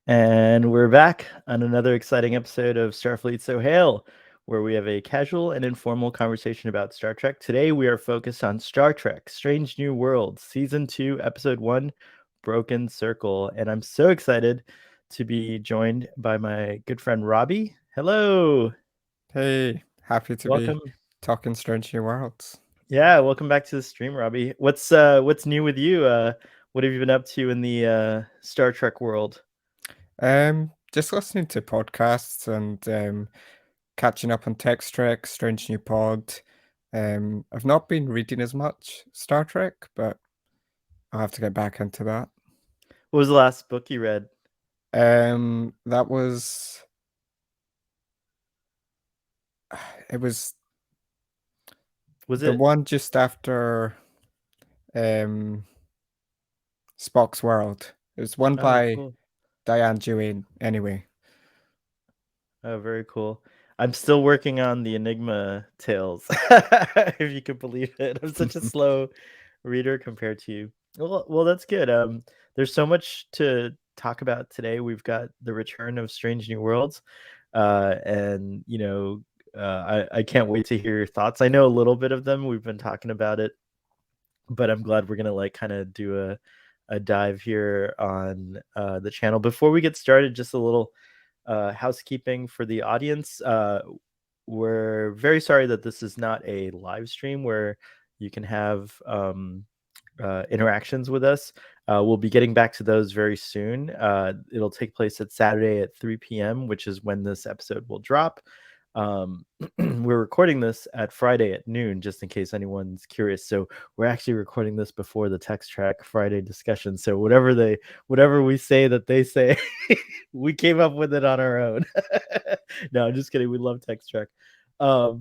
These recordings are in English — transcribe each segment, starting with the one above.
And we're back on another exciting episode of Starfleet So Hail, where we have a casual and informal conversation about Star Trek. Today we are focused on Star Trek Strange New Worlds, Season 2, Episode 1, Broken Circle. And I'm so excited to be joined by my good friend Robbie. Hello. Hey, happy to be Welcome. talking Strange New Worlds. Yeah, welcome back to the stream, Robbie. What's new with you? What have you been up to in the Star Trek world? Just listening to podcasts and catching up on Text Trek, Strange New Pod. I've not been reading as much Star Trek, but I'll have to get back into that. What was the last book you read? That was it was Was the it? one just after um Spock's World. It was one Oh, by cool. Diane Duane, anyway. Oh, very cool. I'm still working on the Enigma tales, if you could believe it. I'm such a slow reader compared to you. Well, that's good. There's so much to talk about today. We've got the return of Strange New Worlds, and I can't wait to hear your thoughts. I know a little bit of them. We've been talking about it, but I'm glad we're gonna like kind of do a dive here on the channel. Before we get started, just a little housekeeping for the audience. We're very sorry that this is not a live stream where you can have interactions with us. We'll be getting back to those very soon. It'll take place at Saturday at 3 p.m., which is when this episode will drop. We're recording this at Friday at noon, just in case anyone's curious. So we're actually recording this before the Text Track Friday discussion. So whatever we say that they say, we came up with it on our own. No, I'm just kidding. We love Text Track. But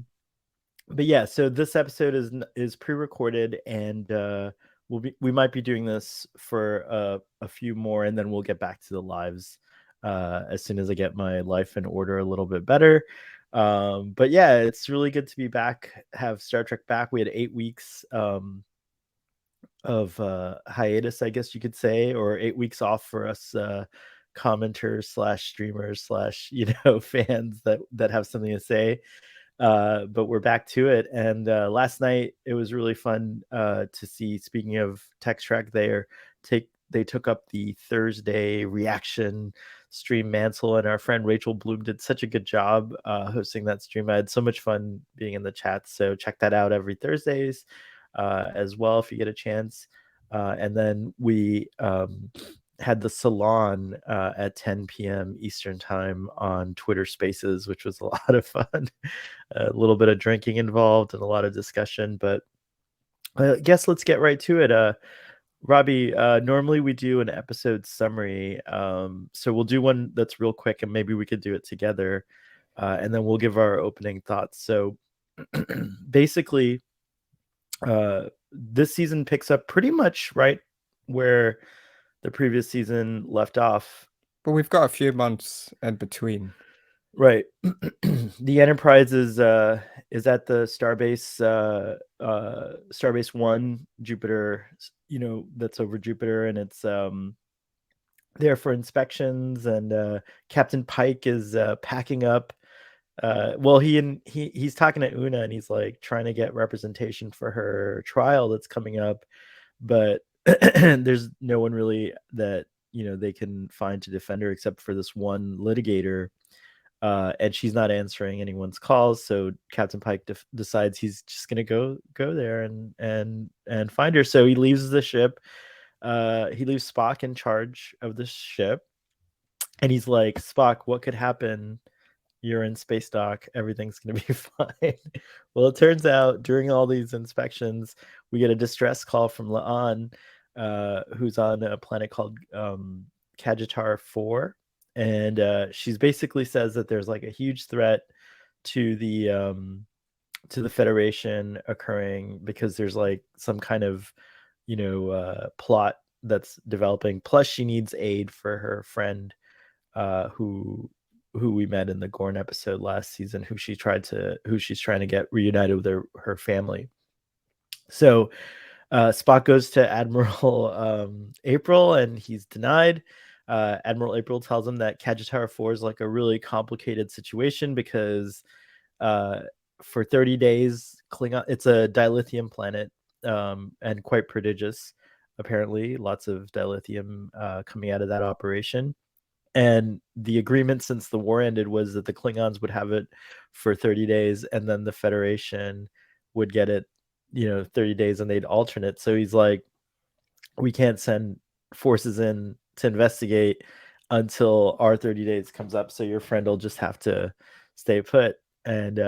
yeah, so this episode is pre-recorded, and we might be doing this for a few more, and then we'll get back to the lives as soon as I get my life in order a little bit better. But yeah, it's really good to be back, have Star Trek back. We had 8 weeks of hiatus, I guess you could say, or 8 weeks off for us commenters slash streamers slash fans that have something to say. But we're back to it. And last night it was really fun to see. Speaking of Text Track, they took up the Thursday reaction stream mantle, and our friend Rachel Bloom did such a good job hosting that stream. I had so much fun being in the chat. So check that out every Thursdays as well if you get a chance. And then we had the salon at 10 p.m. Eastern time on Twitter Spaces, which was a lot of fun. A little bit of drinking involved and a lot of discussion, but I guess let's get right to it. Robbie, normally we do an episode summary, so we'll do one that's real quick, and maybe we could do it together, and then we'll give our opening thoughts. So basically, this season picks up pretty much right where the previous season left off. But we've got a few months in between. Right. The Enterprise is at the Starbase 1, Jupiter, that's over Jupiter, and it's there for inspections, and Captain Pike is packing up. Well, he's talking to Una, and he's like trying to get representation for her trial that's coming up, but there's no one really that they can find to defend her except for this one litigator, and she's not answering anyone's calls. So Captain Pike decides he's just gonna go there and find her. So he leaves the ship. He leaves Spock in charge of the ship, and he's like, Spock, what could happen? You're in space dock. Everything's gonna be fine. Well, it turns out during all these inspections, we get a distress call from La'an, who's on a planet called Kajitar 4, and she's basically says that there's like a huge threat to the Federation occurring because there's like some kind of plot that's developing. Plus, she needs aid for her friend, who we met in the Gorn episode last season, who she's trying to get reunited with her family. So Spock goes to Admiral April, and he's denied. Admiral April tells him that Kagetora 4 is like a really complicated situation because uh, for 30 days, Klingon, it's a dilithium planet, and quite prodigious. Apparently, lots of dilithium coming out of that operation. And the agreement since the war ended was that the Klingons would have it for 30 days, and then the Federation would get it, 30 days, and they'd alternate. So he's like, we can't send forces in to investigate until our 30 days comes up. So your friend will just have to stay put. And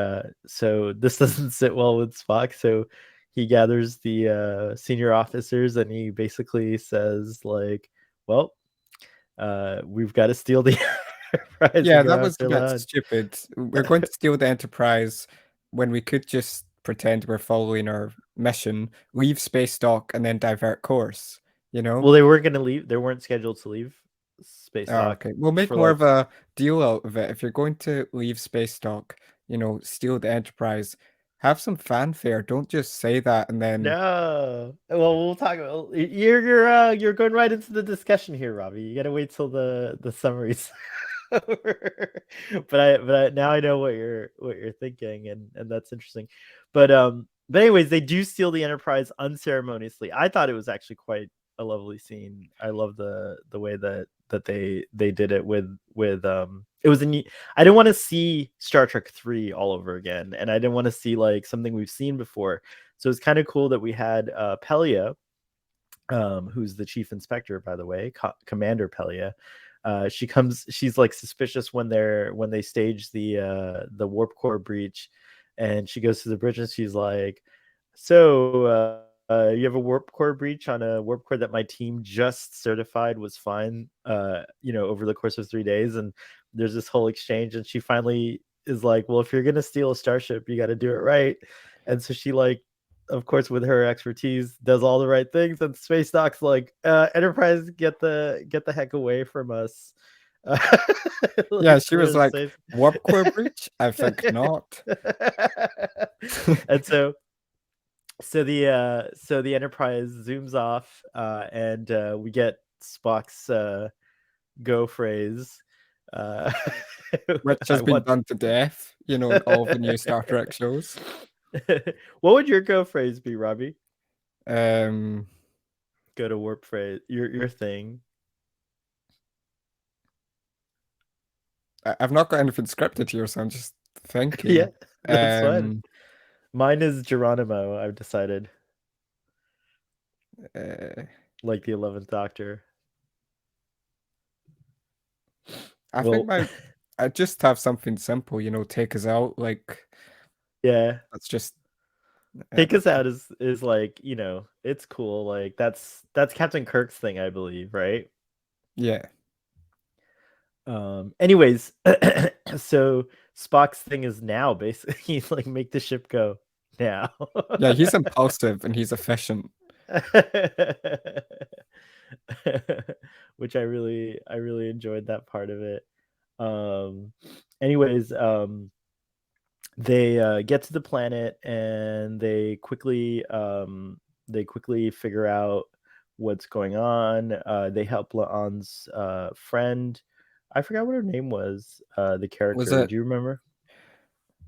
so this doesn't sit well with Spock. So he gathers the senior officers and he basically says, like, well, we've got to steal the Enterprise Yeah, and go that was a after bit Lon. stupid. We're going to steal the Enterprise when we could just pretend we're following our mission, leave space dock, and then divert course, you know? Well, they weren't going to leave. They weren't scheduled to leave space Oh, dock okay. We'll make for more like, of a deal out of it. If you're going to leave space dock, steal the Enterprise, have some fanfare. Don't just say that and then no. Well, we'll talk about, you're going right into the discussion here, Robbie. You got to wait till the summaries over. But now I know what you're thinking, and that's interesting. But anyways, they do steal the Enterprise unceremoniously. I thought it was actually quite a lovely scene. I love the way that they did it with it was a neat. I didn't want to see Star Trek 3 all over again, and I didn't want to see like something we've seen before. So it's kind of cool that we had Pelia, who's the chief inspector, by the way, Commander Pelia. She's like suspicious when they stage the warp core breach, and she goes to the bridge and she's like, so you have a warp core breach on a warp core that my team just certified was fine, over the course of 3 days. And there's this whole exchange, and she finally is like, well, if you're gonna steal a starship, you got to do it right. And so she, like, of course, with her expertise, does all the right things. And Space Doc's like, Enterprise, get the heck away from us. yeah, Like, she clear was the like, space. warp core breach? I think not. And so the Enterprise zooms off, and we get Spock's go phrase. Uh, Which I has been want done to death, in all the new Star Trek shows. What would your go phrase be, Robbie? Um, Go to warp phrase. Your thing. I've not got anything scripted here, so I'm just Yeah, thinking. that's fun. Um, Mine is Geronimo. I've decided, uh, like the 11th Doctor. I think Well, I just have something simple, take us out. Like yeah. that's just Take uh, us out is like, it's cool. Like that's Captain Kirk's thing, I believe, right? yeah, Anyways, so Spock's thing is now basically he's like, make the ship go now. yeah. He's impulsive and he's efficient. Which I really enjoyed that part of it. Um anyways, they get to the planet, and they quickly figure out what's going on. They help Laon's friend. I forgot what her name was. The Was character. it? Do you remember?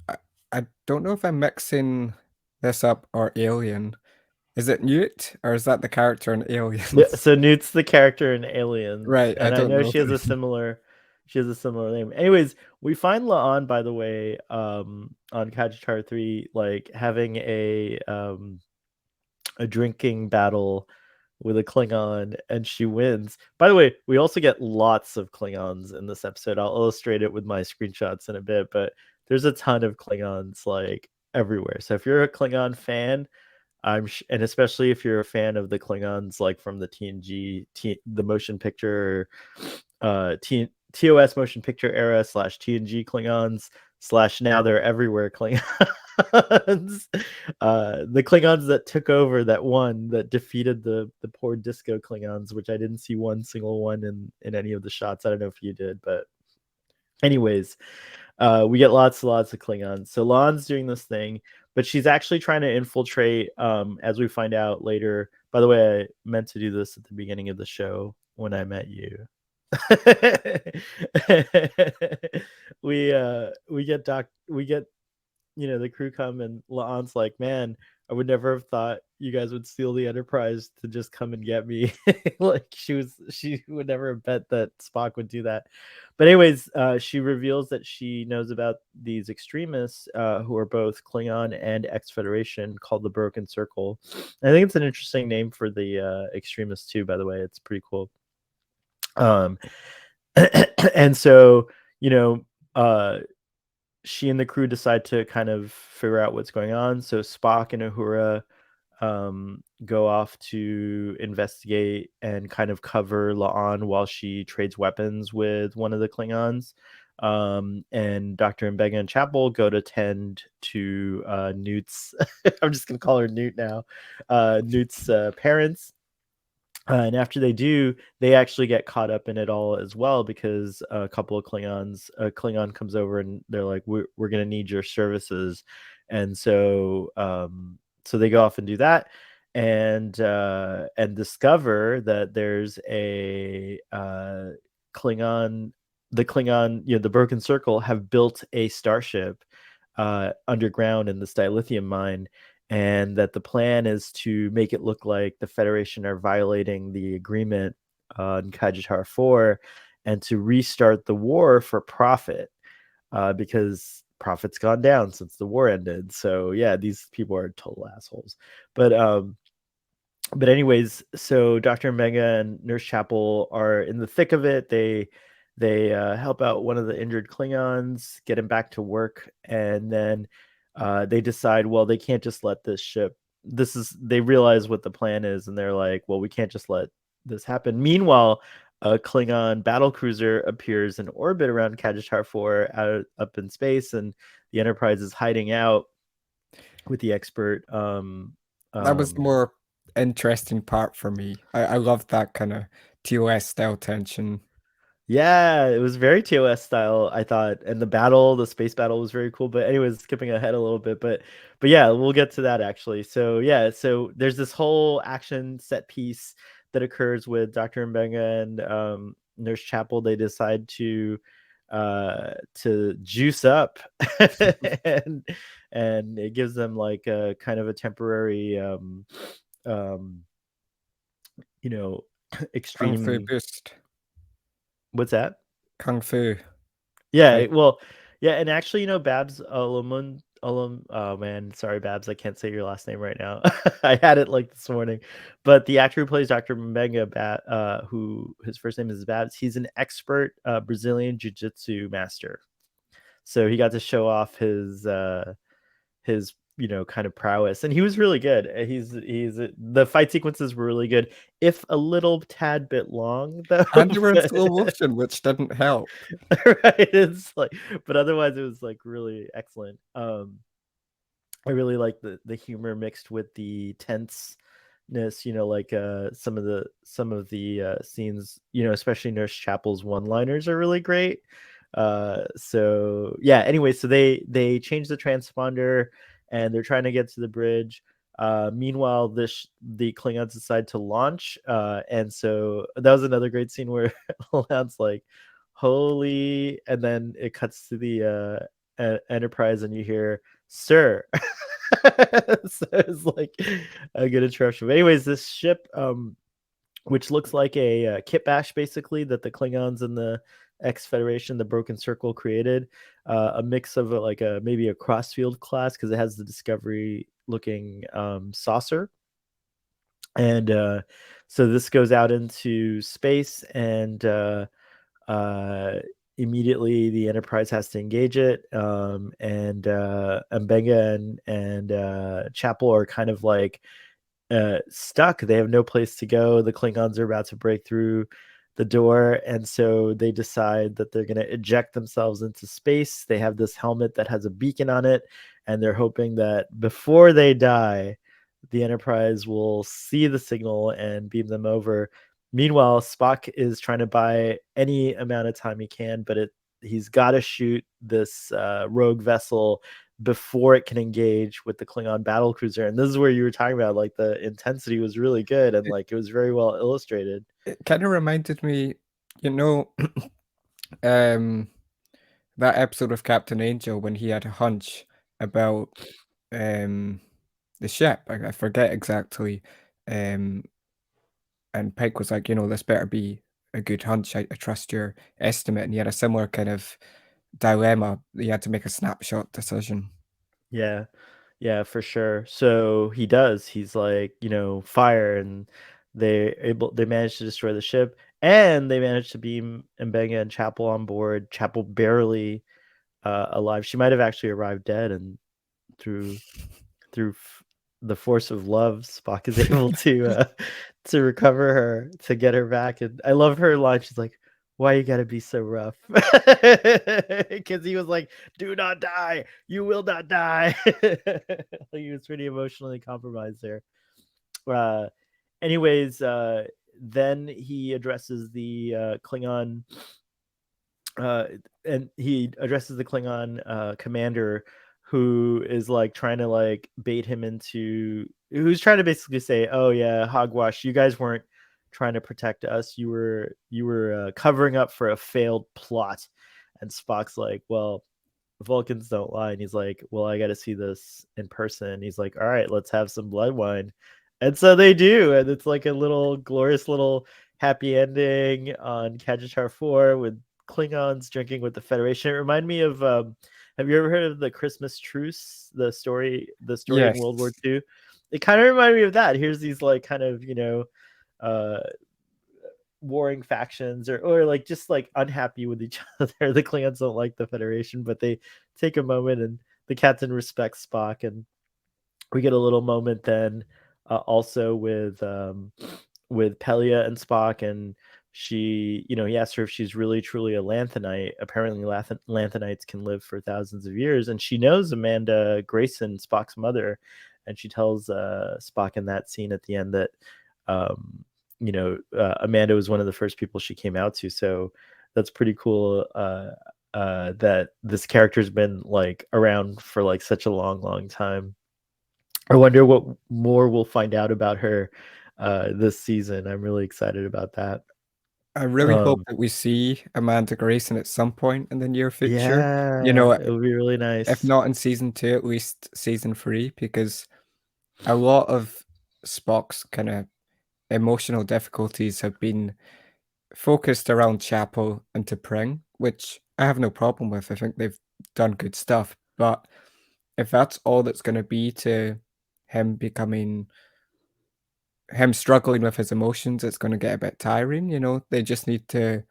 I, I don't know if I'm mixing this up or Alien. Is it Newt or is that the character in Yeah, Aliens? so Newt's the character in Aliens, Right, I and I don't know know. she has a similar name. Anyways, we find Laon, by the way, on Kajitar 3, like having a drinking battle with a Klingon, and she wins. By the way, we also get lots of Klingons in this episode. I'll illustrate it with my screenshots in a bit, but there's a ton of Klingons like everywhere. So if you're a Klingon fan, and especially if you're a fan of the Klingons, like from the the motion picture, TOS motion picture era / TNG Klingons / now they're everywhere Klingons. The Klingons that took over, that won, that defeated the poor disco Klingons, which I didn't see one single one in any of the shots. I don't know if you did, but anyways, we get lots and lots of Klingons. So Lon's doing this thing, but she's actually trying to infiltrate, as we find out later. By the way, I meant to do this at the beginning of the show when I met you. We get, you know, the crew come and La'an's like, man, I would never have thought you guys would steal the Enterprise to just come and get me. Like she would never have bet that Spock would do that. But anyways, she reveals that she knows about these extremists who are both Klingon and X Federation, called the Broken Circle. I think it's an interesting name for the extremists too. By the way, it's pretty cool. Um, and so, you know, she and the crew decide to kind of figure out what's going on. So Spock and Uhura go off to investigate and kind of cover La'an while she trades weapons with one of the Klingons. And Dr. Mbega and Chapel go to tend to Newt's. I'm just gonna call her Newt now. Newt's parents. And after they do, they actually get caught up in it all as well, because a couple of Klingons, a Klingon comes over and they're like, "We're gonna need your services," and so they go off and do that, and discover that there's a Klingon, the Klingon, you know, the Broken Circle have built a starship underground in this dilithium mine, and that the plan is to make it look like the Federation are violating the agreement on Kajitar 4, and to restart the war for profit, because profit's gone down since the war ended. So yeah, these people are total assholes. But anyways, so Dr. Mega and Nurse Chapel are in the thick of it. They help out one of the injured Klingons, get him back to work, and then they decide, well, they can't just let this ship. They realize what the plan is, and they're like, well, we can't just let this happen. Meanwhile, a Klingon battle cruiser appears in orbit around Kajitar 4 up in space, and the Enterprise is hiding out with the expert. That was the Um, more interesting part for me. I loved that kind of TOS style tension. Yeah, it was very TOS style, I thought, and the battle, the space battle was very cool. But anyways, skipping ahead a little bit, but yeah, we'll get to that actually. So yeah, so there's this whole action set piece that occurs with Dr. Mbenga and Nurse Chapel. They decide to juice up, and and it gives them like a kind of a temporary um you know Kung Fu extreme. boost. What's that? Kung Fu Yeah, fight. well, yeah, and actually, you know, Babs oh man, sorry, Babs, I can't say your last name right now. I had it like this morning. But the actor who plays Dr. Mbenga, who his first name is Babs, he's an expert Brazilian jiu-jitsu master. So he got to show off his you know, kind of prowess, and he was really good. He's the fight sequences were really good, if a little tad bit long though. And they were in But slow motion, which didn't help. right, it's like, but otherwise it was like really excellent. I really like the humor mixed with the tenseness, you know, like some of the scenes, you know, especially Nurse Chapel's one-liners are really great. So yeah, anyway, so they change the transponder and they're trying to get to the bridge. Meanwhile, the Klingons decide to launch, and so that was another great scene where Lance like, "Holy!" and then it cuts to the Enterprise, and you hear, "Sir." So it's like a good interruption. But anyways, this ship, which looks like a kit bash, basically, that the Klingons and the X Federation, the Broken Circle, created, a mix of like a maybe a Crossfield class, because it has the Discovery looking saucer, and so this goes out into space, and uh, immediately the Enterprise has to engage it, and Mbenga and Chapel are kind of like stuck. They have no place to go. The Klingons are about to break through the door, and so they decide that they're going to eject themselves into space. They have this helmet that has a beacon on it, and they're hoping that before they die, the Enterprise will see the signal and beam them over. Meanwhile, Spock is trying to buy any amount of time he can, but he's got to shoot this rogue vessel before it can engage with the Klingon battle cruiser. And this is where you were talking about, like, the intensity was really good, and It, like it was very well illustrated. it kind of reminded me You know, um, that episode of Captain Angel when he had a hunch about um the ship. I forget exactly. Um, and Pike was like, this better be a good hunch. I trust your estimate. And he had a similar kind of dilemma. He had to make a snapshot decision. Yeah. Yeah, for sure. So he does. He's like, fire, and they manage to destroy the ship, and they manage to beam Mbenga and Chapel on board. Chapel barely alive. She might have actually arrived dead, and through the force of love, Spock is able to recover her, to get her back. And I love her line. She's like, "Why you gotta be so rough?" Because he was like, "Do not die. You will not die." He was pretty emotionally compromised there. Uh, anyways, then he addresses the Klingon uh, and he addresses the Klingon commander, who is like trying to like bait him into, who's trying to basically say, "Oh yeah, hogwash, you guys weren't trying to protect us. You were covering up for a failed plot." And Spock's like, "Well, Vulcans don't lie." And he's like, "Well, I got to see this in person." And he's like, "All right, let's have some blood wine." And so they do, and it's like a little glorious little happy ending on Kajitar 4 with Klingons drinking with the Federation. It reminded me of have you ever heard of the Christmas Truce, the story in World War Yes. II? It kind of reminded me of that. Here's these like kind of, uh warring factions, or like just like unhappy with each other. The Klingons don't like the Federation, but they take a moment, and the captain respects Spock, and we get a little moment then also with Pelia and Spock, and he asks her if she's really truly a Lanthanite. Apparently, Lanthanites can live for thousands of years, and she knows Amanda Grayson, Spock's mother, and she tells Spock in that scene at the end that Amanda was one of the first people she came out to. So that's pretty cool. That this character's been like around for like such a long, long time. I wonder what more we'll find out about her this season. I'm really excited about that. I really hope Um, that we see Amanda Grayson at some point in the near future. You yeah, know, it would be really if nice. not in season 2, at least season 3, because a lot of Spock's kind of emotional difficulties have been focused around Chapel and T'Pring, which I have no problem with. I think they've done good stuff. But if that's all that's going to be to him becoming him struggling with his emotions, it's going to get a bit tiring. They just need to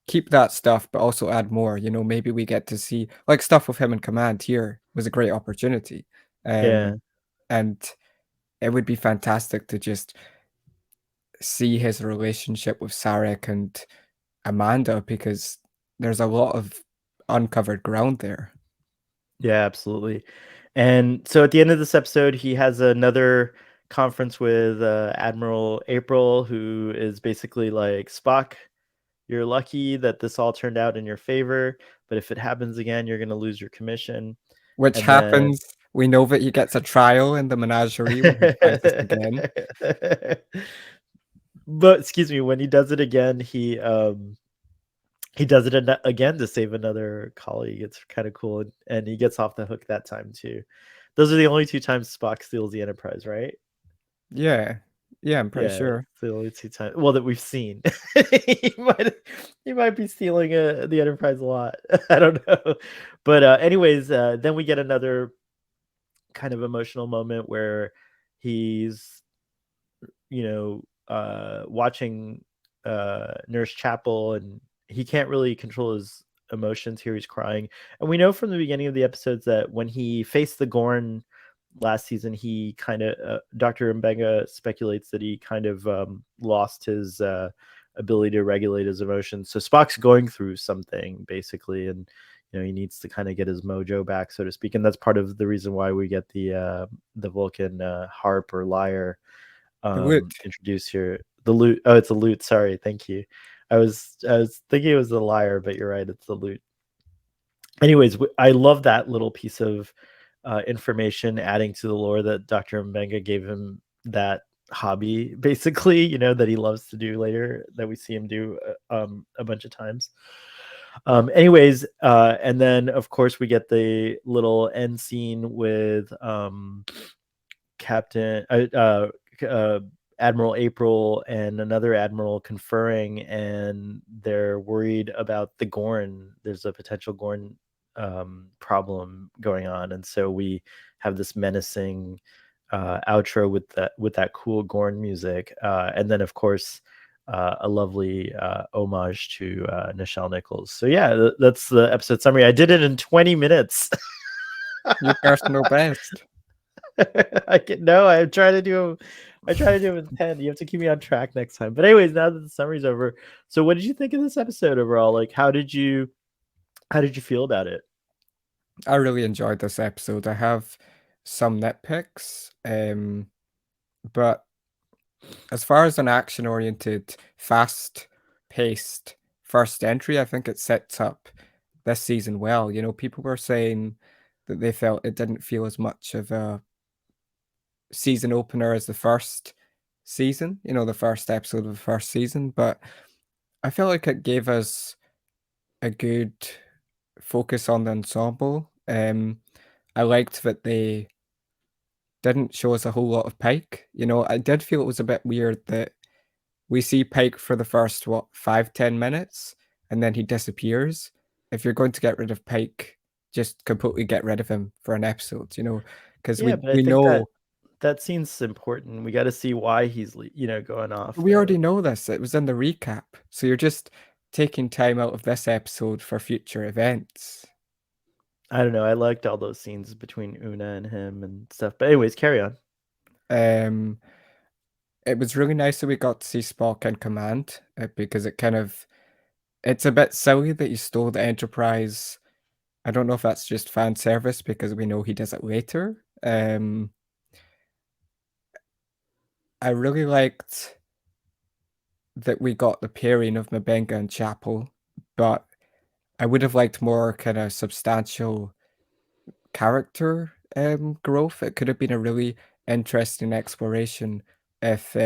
keep that stuff, but also add more. Maybe we get to see like stuff with him in command here was a great opportunity. Yeah, And it would be fantastic to just see his relationship with Sarek and Amanda because there's a lot of uncovered ground there. yeah, absolutely. And so at the end of this episode, he has another conference with Admiral April, who is basically like, "Spock, you're lucky that this all turned out in your favor, but if it happens again, you're going to lose your commission." Which And then happens, we know that he gets a trial in the menagerie when he tries this again. but excuse me, when he does it again, he does it again to save another colleague. It's kind of cool, and he gets off the hook that time too. Those are the only two times Spock steals the Enterprise, right? Yeah. Yeah, I'm pretty Yeah, sure. it's the only two times. Well, that we've seen. he might he might be stealing the Enterprise a lot. I don't know, but anyways, then we get another kind of emotional moment where he's watching Nurse Chapel, and he can't really control his emotions. Here he's crying, and we know from the beginning of the episodes that when he faced the Gorn last season, he kind of Dr. Mbenga speculates that he kind of lost his ability to regulate his emotions. So Spock's going through something basically, and he needs to kind of get his mojo back, so to speak. And that's part of the reason why we get the Vulcan harp or lyre The wood. introduced here. The lute. Oh, it's a lute. Sorry, thank you. I was thinking it was a lyre, but you're right. It's the lute. Anyways, I love that little piece of information adding to the lore that Dr. Mbenga gave him, that hobby, basically, that he loves to do later, that we see him do a bunch of times. Anyways, and then of course we get the little end scene with Captain uh, Admiral April and another admiral conferring, and they're worried about the Gorn. There's a potential Gorn problem going on, and so we have this menacing outro with that cool Gorn music, and then of course a lovely homage to Nichelle Nichols. So yeah, that's the episode summary. I did it in 20 minutes. Your personal best. I can no, I try to do it with 10. You have to keep me on track next time. But anyways, now that the summary's over, so what did you think of this episode overall? Like how did you feel about it? I really enjoyed this episode. I have some nitpicks, but as far as an action-oriented, fast-paced first entry, I think it sets up this season well. You know, people were saying that they felt it didn't feel as much of a season opener as the first season, you know, the first episode of the first season, but I feel like it gave us a good focus on the ensemble. I liked that they didn't show us a whole lot of Pike. You know, I did feel it was a bit weird that we see Pike for the first, what, 5, 10 minutes, and then he disappears. If you're going to get rid of Pike, just completely get rid of him for an episode, you know, because Yeah, but I we think that know that scene's important. We got to see why he's going off we there. already know this. It was in the recap. So you're just taking time out of this episode for future events. I don't know. I liked all those scenes between Una and him and stuff. But anyways, carry on. Um, it was really nice that we got to see Spock in command because it's a bit silly that he stole the Enterprise. I don't know if that's just fan service because we know he does it later. I really liked that we got the pairing of Mabenga and Chapel, but I would have liked more kind of substantial character growth. It could have been a really interesting exploration if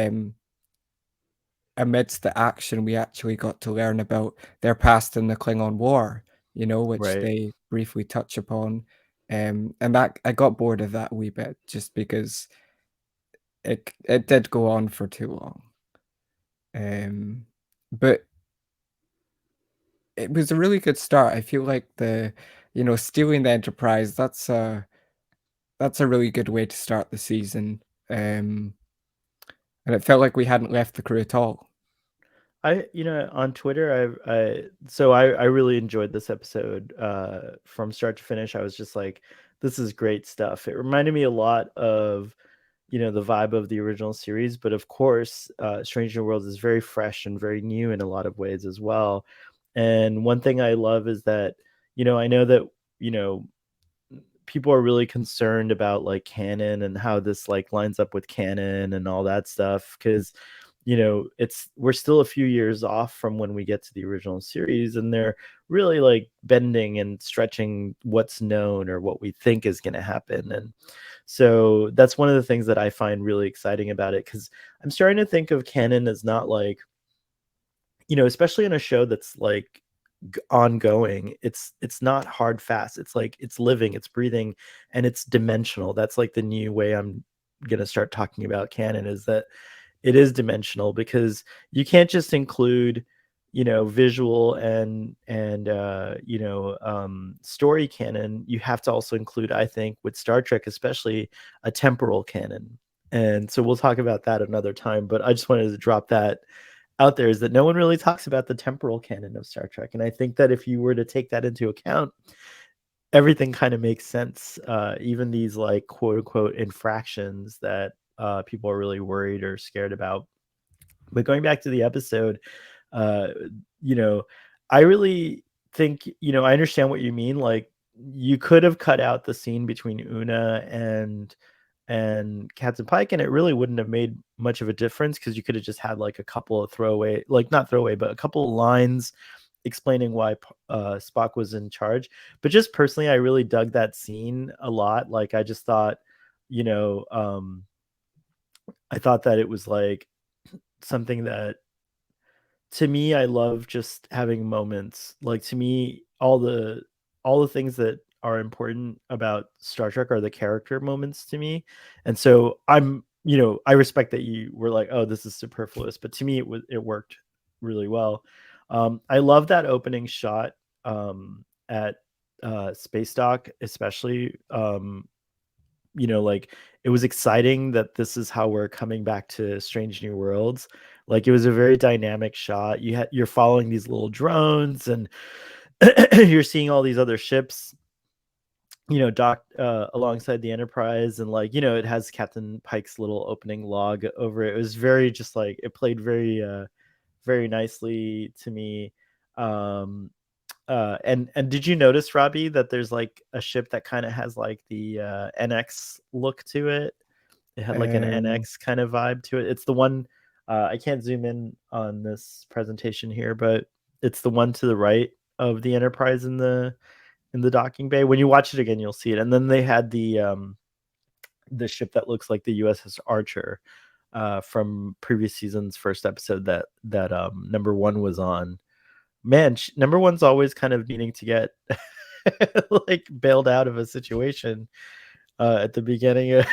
amidst the action we actually got to learn about their past in the Klingon War, you know, which Right. they briefly touch upon. And that I got bored of that a wee bit just because it did go on for too long. But it was a really good start. I feel like stealing the Enterprise, that's a really good way to start the season. And it felt like we hadn't left the crew at all. On Twitter, I really enjoyed this episode from start to finish. I was just like, this is great stuff. It reminded me a lot of, the vibe of the original series, but of course, Strange New Worlds is very fresh and very new in a lot of ways as well. And one thing I love is that, I know that, you know, people are really concerned about like canon and how this like lines up with canon and all that stuff, because we're still a few years off from when we get to the original series, and they're really like bending and stretching what's known or what we think is going to happen. And so that's one of the things that I find really exciting about it, because I'm starting to think of canon as not like, especially in a show that's like ongoing, it's not hard fast, it's like it's living, it's breathing, and it's dimensional. That's like the new way I'm gonna start talking about canon, is that it is dimensional, because you can't just include visual and story canon. You have to also include, I think, with Star Trek especially, a temporal canon. And so we'll talk about that another time, but I just wanted to drop that out there, is that no one really talks about the temporal canon of Star Trek. And I think that if you were to take that into account, everything kind of makes sense. Even these like quote unquote infractions that people are really worried or scared about. But going back to the episode, uh, you know, I really think, I understand what you mean. Like, you could have cut out the scene between Una and Captain Pike, and it really wouldn't have made much of a difference, because you could have just had like a couple of throwaway, like not throwaway, but a couple of lines explaining why Spock was in charge. But just personally, I really dug that scene a lot. Like, I just thought, you know, I thought that it was like something that, to me, I love just having moments. Like, to me, all the things that are important about Star Trek are the character moments to me. And so I respect that you were like, "Oh, this is superfluous," but to me it worked really well. I love that opening shot at Space Dock, especially. Like, it was exciting that this is how we're coming back to Strange New Worlds. Like, it was a very dynamic shot. You're following these little drones, and you're seeing all these other ships, docked alongside the Enterprise, and like, it has Captain Pike's little opening log over it. It was very just like, it played very nicely to me. Um, and did you notice, Robbie, that there's like a ship that kind of has like the NX look to it? It had like an Um, NX kind of vibe to it. It's the one, I can't zoom in on this presentation here, but it's the one to the right of the Enterprise in the docking bay. When you watch it again, you'll see it. And then they had the ship that looks like the USS Archer from previous season's first episode that number one was on. Man, number one's always kind of needing to get like bailed out of a situation at the beginning of,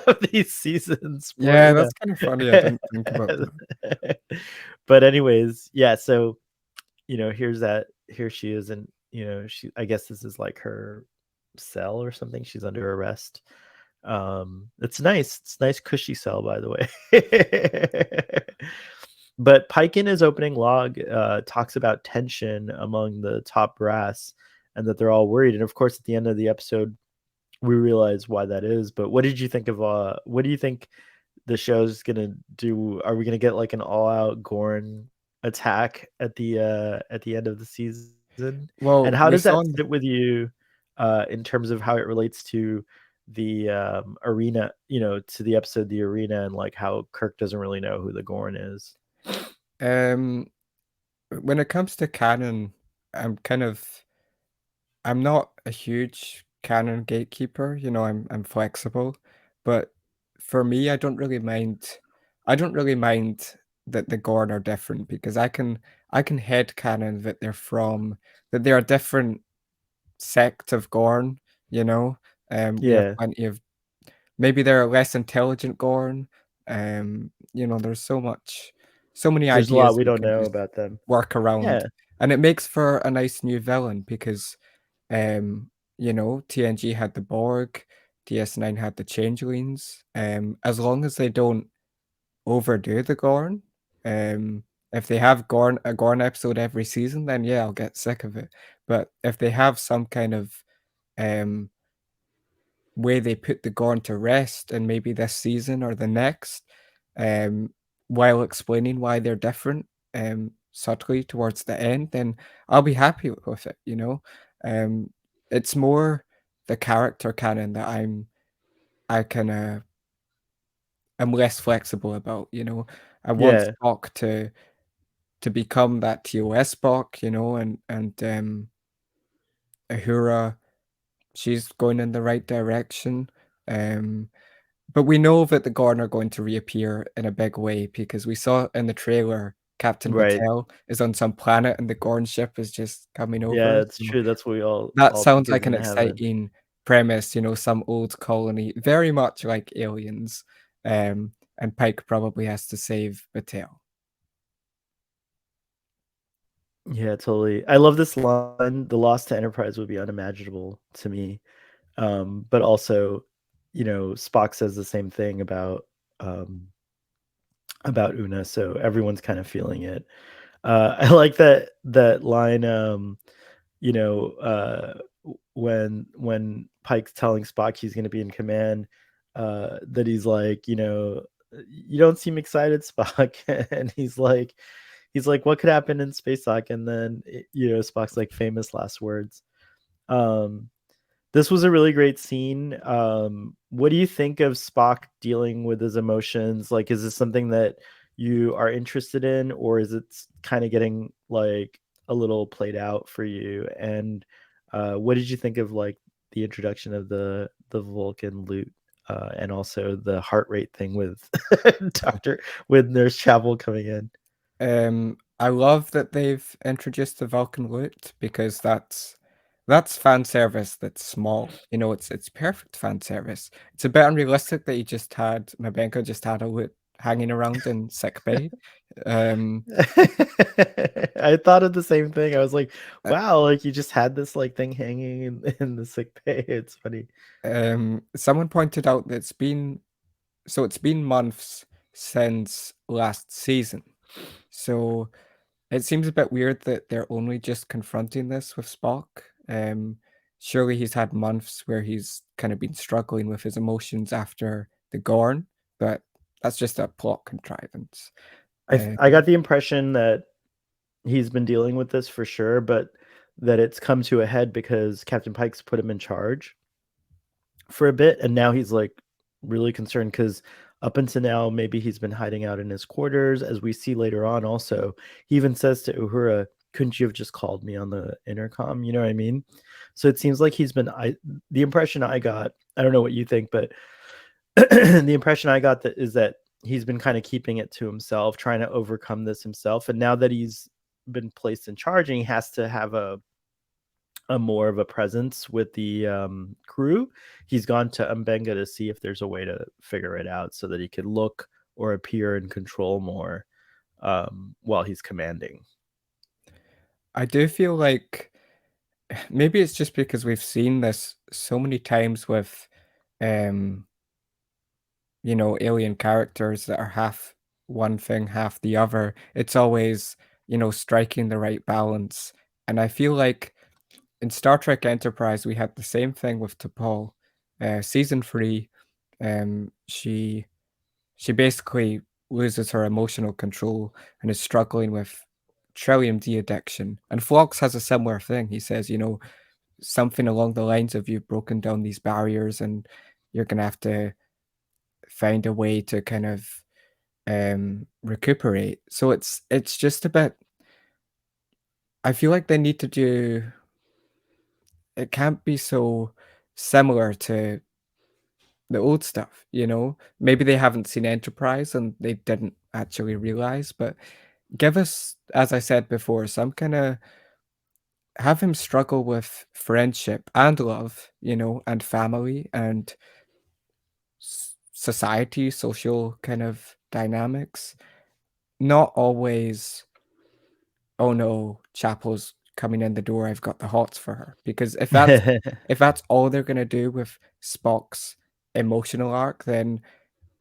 of these seasons for yeah, Una. that's kind of funny. I didn't think about that. But anyways, yeah, so here she is, and I guess this is like her cell or something. She's under arrest. It's nice. It's a nice cushy cell, by the way. But Pike in his opening log talks about tension among the top brass, and that they're all worried. And of course, at the end of the episode, we realize why that is. But what did you think of? What do you think the show's gonna do? Are we gonna get like an all-out Gorn attack at the end of the season? And Well, how we does that saw sit with you in terms of how it relates to the arena? To the episode The Arena, and like how Kirk doesn't really know who the Gorn is. um when it comes to canon, I'm kind of I'm not a huge canon gatekeeper, I'm flexible, but for me, I don't really mind that the Gorn are different because I can headcanon that they are different sect of Gorn, you know? We have Yeah, plenty of maybe they're a less intelligent Gorn. There's so many there's a lot ideas we we don't can know just about them. work around, Yeah, and it makes for a nice new villain because, TNG had the Borg, DS9 had the Changelings. As long as they don't overdo the Gorn, if they have a Gorn episode every season, then yeah, I'll get sick of it. But if they have some kind of um way they put the Gorn to rest and maybe this season or the next, um, while explaining why they're different, subtly towards the end, then I'll be happy with it. Um, it's more the character canon that I kinda am less flexible about. I want yeah. Spock to become that TOS Spock, and Uhura, she's going in the right direction. Um But we know that the Gorn are going to reappear in a big way because we saw in the trailer Captain Right. Batel is on some planet and the Gorn ship is just coming over, Yeah, it's so true. That's what we that all think sounds is like an gonna happen. exciting premise, some old colony, very much like Aliens, and Pike probably has to save Batel. Yeah, totally. I love this line. The loss to Enterprise would be unimaginable to me. But also, Spock says the same thing um about Una, so everyone's kind of feeling it. I like that line. You know, when Pike's telling Spock he's going to be in command, that he's like, you don't seem excited, Spock, and he's like, what could happen in space dock? And then Spock's like, famous last words. Um, this was a really great scene. What do you think of Spock dealing with his emotions? Like, is this something that you are interested in, or is it kind of getting like a little played out for you? And what did you think of like the introduction of the Vulcan loot and also the heart rate thing with Doctor with Nurse Chapel coming in. I love that they've introduced the Vulcan loot because that's fan service that's small. You know, it's perfect fan service. It's a bit unrealistic that Mabenko just had a loot hanging around in sick bay. Um, I thought of the same thing. I was like, uh, wow, like you just had this like thing hanging in the sick bay. It's funny. Someone pointed out that it's been months since last season. So it seems a bit weird that they're only just confronting this with Spock. Um, Surely he's had months where he's kind of been struggling with his emotions after the Gorn, but that's just a plot contrivance. I got the impression that he's been dealing with this for sure, but that it's come to a head because Captain Pike's put him in charge for a bit, and now he's like really concerned because up until now, maybe he's been hiding out in his quarters, as we see later on. Also, he even says to Uhura, "Couldn't you have just called me on the intercom?" You know what I mean? So it seems like he's been. The impression I got, I don't know what you think, but the impression I got that is that he's been kind of keeping it to himself, trying to overcome this himself, and now that he's been placed in charge and he has to have a more of a presence with the crew, he's gone to Mbenga to see if there's a way to figure it out so that he could look or appear and control more while he's commanding. I do feel like maybe it's just because we've seen this so many times with um alien characters that are half one thing, half the other. It's always, striking the right balance. And I feel like in Star Trek Enterprise, we had the same thing with T'Pol. Season 3, she basically loses her emotional control and is struggling with Trillium D addiction. And Phlox has a similar thing. He says, something along the lines of you've broken down these barriers and you're gonna have to find a way to kind of recuperate. So it's just a bit. I feel like they need to do. It can't be so similar to the old stuff, you know? Maybe they haven't seen Enterprise and they didn't actually realize, but give us, as I said before, some kind of have him struggle with friendship and love, and family and society, social kind of dynamics. Not always, oh no, Chapel's coming in the door, I've got the hots for her. Because if that's all they're gonna do with Spock's emotional arc, then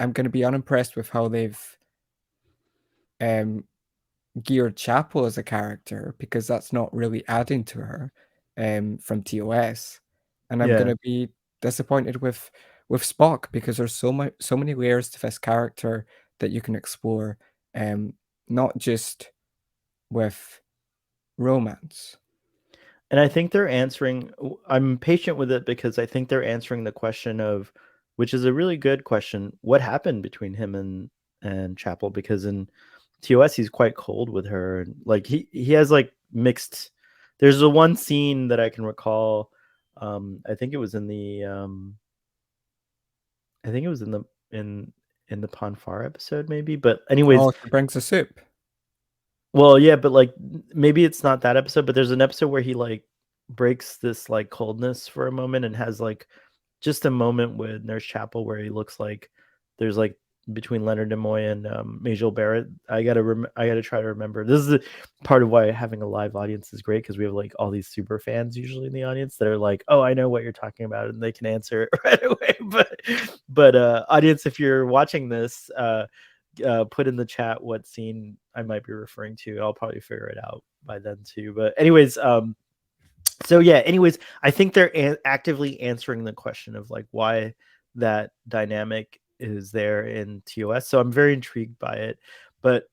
I'm gonna be unimpressed with how they've um geared Chapel as a character because that's not really adding to her from TOS. And I'm Yeah. gonna be disappointed with Spock because there's so many layers to this character that you can explore, not just with romance. And I think they're answering. I'm patient with it because I think they're answering the question of, which is a really good question, what happened between him and Chapel? Because in TOS he's quite cold with her, and like he has like mixed. There's the one scene that I can recall. I think it was in the I think it was in in the Ponfar episode maybe. But anyways, Oh, she brings the soup. well, yeah, but like maybe it's not that episode, but there's an episode where he like breaks this like coldness for a moment and has like just a moment with Nurse Chapel where he looks like there's like between Leonard Nimoy and Majel Barrett. I gotta try to remember. This is the part of why having a live audience is great because we have like all these super fans usually in the audience that are like, "Oh, I know what you're talking about," and they can answer it right away. But audience, if you're watching this, put in the chat what scene I might be referring to. I'll probably figure it out by then too. But anyways, so yeah, anyways, I think they're actively answering the question of like why that dynamic is there in TOS. So I'm very intrigued by it, but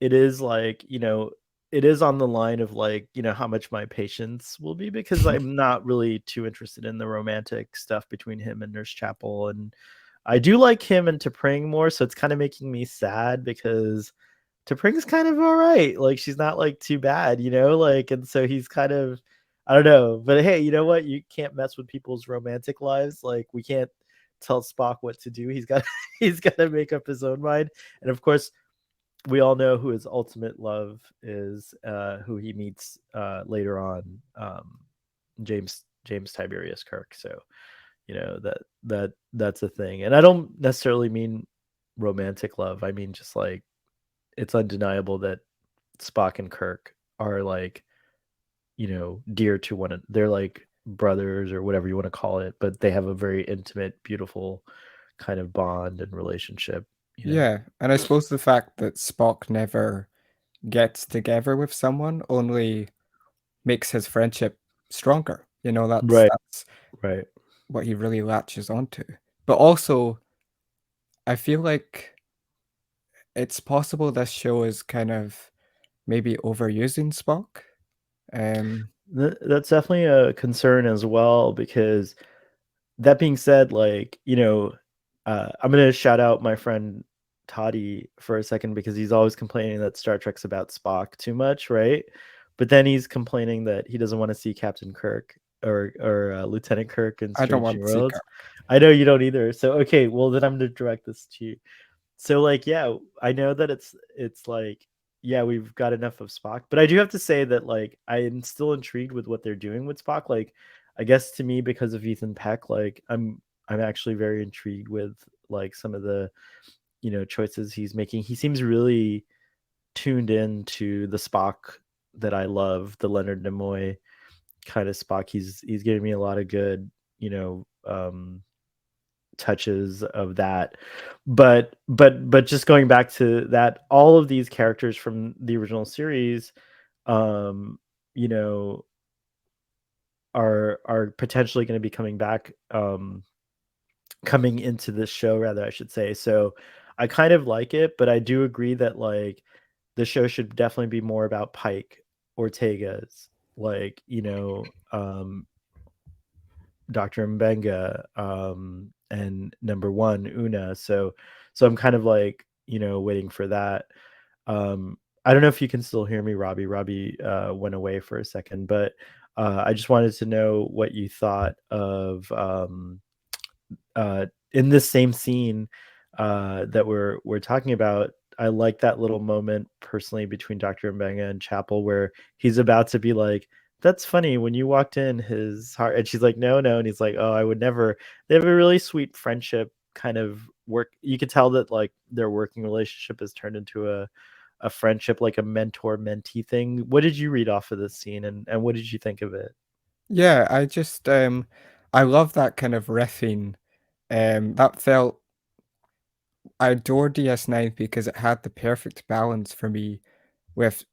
it is like, it is on the line of like, how much my patience will be because I'm not really too interested in the romantic stuff between him and Nurse Chapel, and I do like him and T'Pring more, so it's kind of making me sad because T'Pring's kind of all right. Like she's not like too bad, like, and so he's kind of, I don't know. But hey, you know what? You can't mess with people's romantic lives. Like we can't tell Spock what to do. He's got he's got to make up his own mind. And of course, we all know who his ultimate love is, who he meets later on, James Tiberius Kirk. So that's a thing. And I don't necessarily mean romantic love. I mean just like it's undeniable that Spock and Kirk are like dear to one. They're like brothers or whatever you want to call it, but they have a very intimate, beautiful kind of bond and relationship. You know. Yeah, and I suppose the fact that Spock never gets together with someone only makes his friendship stronger. You know, Right. that's Right. what he really latches onto. But also, I feel like it's possible this show is kind of maybe overusing Spock. Um, That's definitely a concern as well because that being said, like, I'm gonna shout out my friend Toddy for a second because he's always complaining that Star Trek's about Spock too much, right? But then he's complaining that he doesn't want to see Captain Kirk or Lieutenant Kirk in I don't Strange New want to see Worlds. Kirk. I know you don't either. So okay, well then I'm gonna direct this to you. So like yeah, I know that it's like yeah, we've got enough of Spock, but I do have to say that like I am still intrigued with what they're doing with Spock. Like I guess to me because of Ethan Peck, like I'm actually very intrigued with like some of the choices he's making. He seems really tuned in to the Spock that I love, the Leonard Nimoy kind of Spock. He's giving me a lot of good, touches of that. But just going back to that, all of these characters from the original series, um, you know, are potentially going to be coming back, coming into this show, rather, I should say. So I kind of like it, but I do agree that like the show should definitely be more about Pike, Ortega's, like Dr. Mbenga, and number one, Una. So I'm kind of like, waiting for that. I don't know if you can still hear me, Robbie. Robbie went away for a second, but I just wanted to know what you thought of in this same scene that we're talking about. I like that little moment personally between Dr. Mbenga and Chapel where he's about to be like, "That's funny. When you walked in, his heart," and she's like, "No, no," and he's like, "Oh, I would never." They have a really sweet friendship kind of work. You could tell that like their working relationship has turned into a friendship, like a mentor mentee thing. What did you read off of this scene, and what did you think of it? Yeah, I love that kind of riffing. That felt I adore DS9 because it had the perfect balance for me with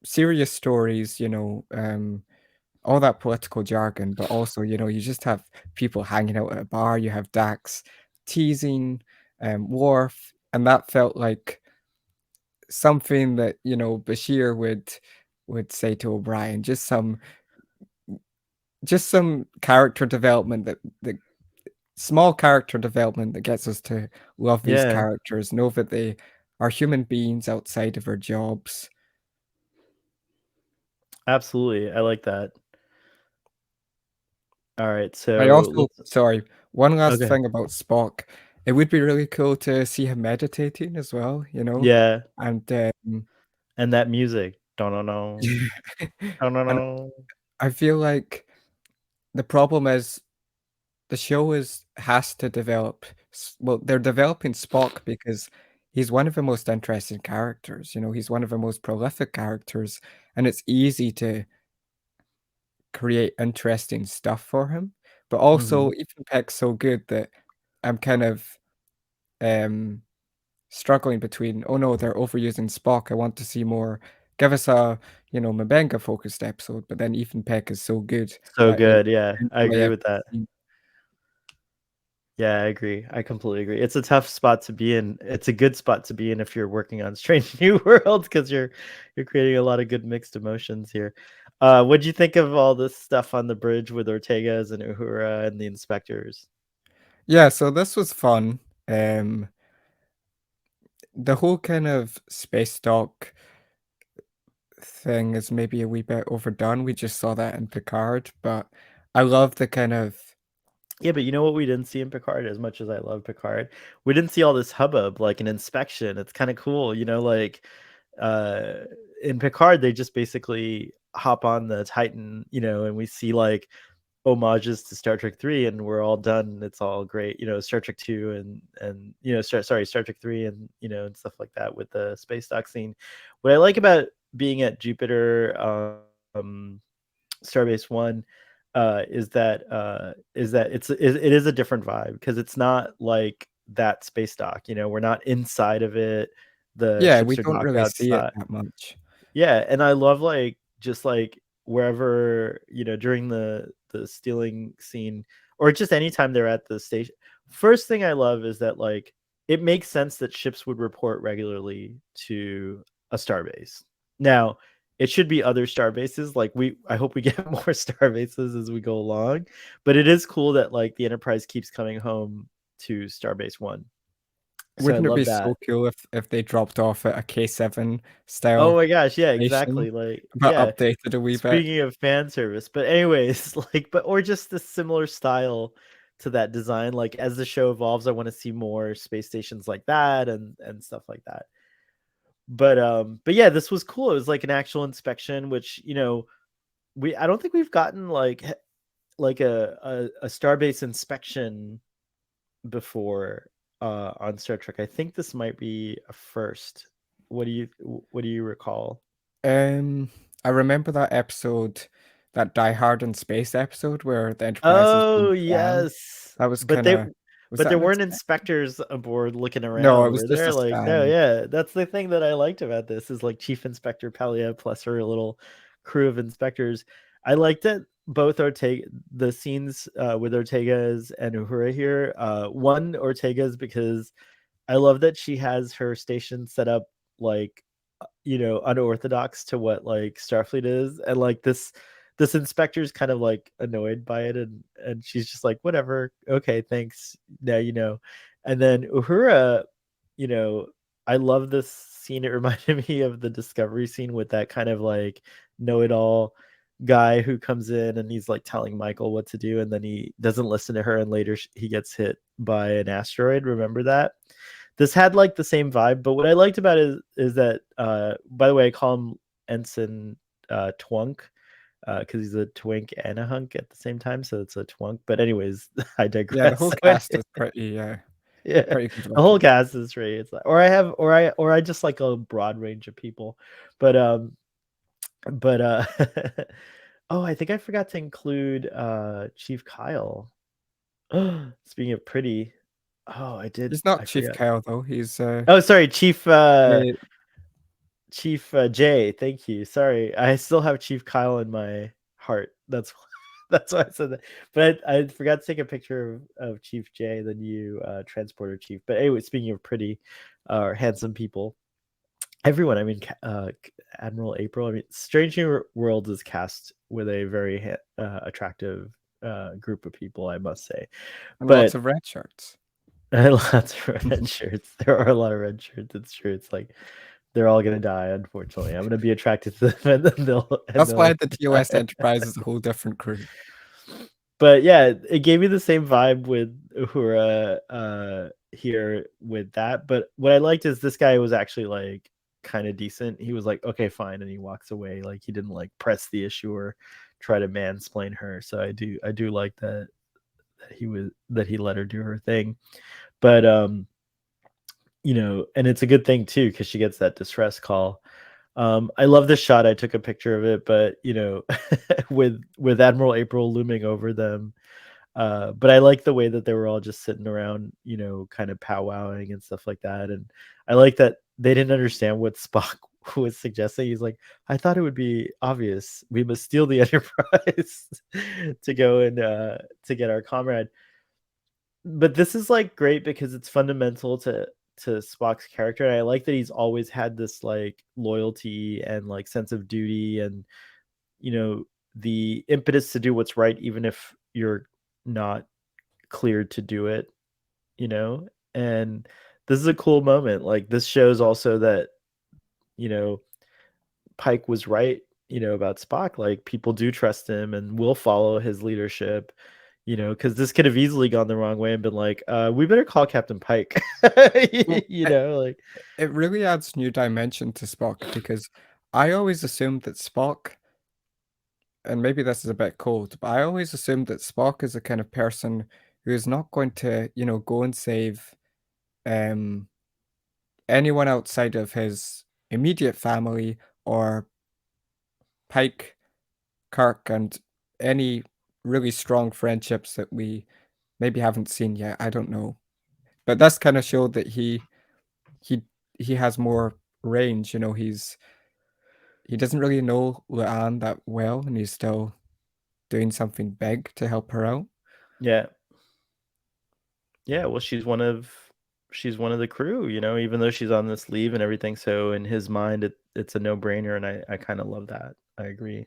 serious stories, all that political jargon, but also, you just have people hanging out at a bar, you have Dax teasing, Worf, and that felt like something that, Bashir would say to O'Brien, just some character development that small character development that gets us to love these Yeah, characters, know that they are human beings outside of their jobs. absolutely. I like that. All right, I so also let's sorry, one last okay. thing about Spock. It would be really cool to see him meditating as well, Yeah, and, and that music. Don't and know. I feel like the problem is the show has to develop they're developing Spock because he's one of the most interesting characters, he's one of the most prolific characters, and it's easy to create interesting stuff for him, but also Mhm. Ethan Peck's so good that I'm kind of, um, struggling between, "Oh, no, they're overusing Spock, I want to see more. Give us a, M'Benga-focused episode," but then Ethan Peck is so good So that you good, yeah, I enjoy agree every with that. scene. Yeah, I agree, I completely agree. It's a tough spot to be in. It's a good spot to be in if you're working on Strange New Worlds because you're creating a lot of good mixed emotions here. What'd you think of all this stuff on the bridge with Ortegas and Uhura and the inspectors? Yeah, so this was fun. The whole kind of space dock thing is maybe a wee bit overdone. We just saw that in Picard, but I love the kind of Yeah, but you know what we didn't see in Picard, as much as I love Picard? We didn't see all this hubbub, like an inspection. It's kind of cool, like uh in Picard they just basically hop on the Titan, and we see like homages to Star Trek 3 and we're all done. It's all great. Star Trek 2 and Star Trek 3 and and stuff like that with the space dock scene. What I like about being at Jupiter Starbase 1 is that it is a different vibe because it's not like that space dock. We're not inside of it. The Yeah, we ships are don't docked really see it outside. that much. Yeah, and I love like just like wherever, during the stealing scene or just anytime they're at the station. First thing I love is that like it makes sense that ships would report regularly to a starbase. Now, it should be other star bases. Like I hope we get more star bases as we go along, but it is cool that like the Enterprise keeps coming home to Starbase 1. So I Wouldn't it be love that. so cool if they dropped off at a K7 Oh style my gosh, yeah, station, exactly. Like, but yeah. updated a wee bit? Speaking of fan service, but anyways, like, but or just a similar style to that design. Like, as the show evolves, I want to see more space stations like that and stuff like that. But yeah, this was cool. It was like an actual inspection, which I don't think we've gotten like a starbase inspection before on Star Trek. I think this might be a first. What do you recall? Um, I remember that episode, that Die Hard in Space episode where the Enterprise is being Oh, scanned. yes. That was But they kinda was but that there an weren't inspection? inspectors aboard looking No, around, it was were just there? a Like, no, scan. yeah. That's the thing that I liked about this is like Chief Inspector Palia plus her little crew of inspectors. I liked it both Ortega the scenes with Ortega's and Uhura here. One Ortega's because I love that she has her station set up like unorthodox to what like Starfleet is, and like this inspector's kind of like annoyed by it, and she's just like, whatever, okay, thanks, now and then Uhura, you know I love this scene. It reminded me of the Discovery scene with that kind of like know-it-all guy who comes in and he's like telling Michael what to do, and then he doesn't listen to her, and later he gets hit by an asteroid. Remember that? This had like the same vibe, but what I liked about it is that by the way, I call him Ensign Twunk because he's a twink and a hunk at the same time, so it's a twunk. But anyways, I Yeah, the digress. whole So cast is yeah, pretty good the whole looking. cast is great. It's like, or I just like a broad range of people, but but oh, I think I forgot to include Chief Kyle. Speaking of pretty, oh, I did. He's not I Chief forgot. Kyle though, he's, Oh, sorry, Chief. yeah, Chief J, thank you. Sorry, I still have Chief Kyle in my heart. That's that's why I said that. But I forgot to take a picture of Chief J, the new transporter chief. But anyway, speaking of pretty or handsome people, everyone. I mean, Admiral April. I mean, Strange New Worlds is cast with a very attractive group of people, I must say. and lots But of red shirts. lots of red shirts. There are a lot of red shirts. It's true. It's like they're all gonna die. Unfortunately, I'm gonna be attracted to them, and then That's why they'll the TOS die. Enterprise is a whole different crew. But yeah, it gave me the same vibe with Uhura here with that. But what I liked is this guy was actually like kind of decent. He was like, okay, fine, and he walks away. Like he didn't like press the issue or try to mansplain her. So I do like that he let her do her thing. But and it's a good thing too because she gets that distress call. I love this shot. I took a picture of it, but with Admiral April looming over them. But I like the way that they were all just sitting around, kind of powwowing and stuff like that. And I like that they didn't understand what Spock was suggesting. He's like, I thought it would be obvious. We must steal the Enterprise to go and to get our comrade. But this is like great because it's fundamental to Spock's character. And I like that he's always had this like loyalty and like sense of duty and the impetus to do what's right even if you're not cleared to do it, you know? And this is a cool moment. Like this shows also that, you know, Pike was right, about Spock. Like people do trust him and will follow his leadership, Because this could have easily gone the wrong way and been like, we better call Captain Pike. Well, Like, it really adds new dimension to Spock because I always assumed that Spock, and maybe this is a bit cold, but I always assumed that Spock is the kind of person who is not going to, go and save um, anyone outside of his immediate family or Pike, Kirk, and any really strong friendships that we maybe haven't seen yet. I don't know, but this kind of showed that he he has more range. He doesn't really know Leanne that well, and he's still doing something big to help her out. yeah, yeah. Well, she's one of the crew, even though she's on this leave and everything. So in his mind, it's a no brainer, and I kind of love that. I agree.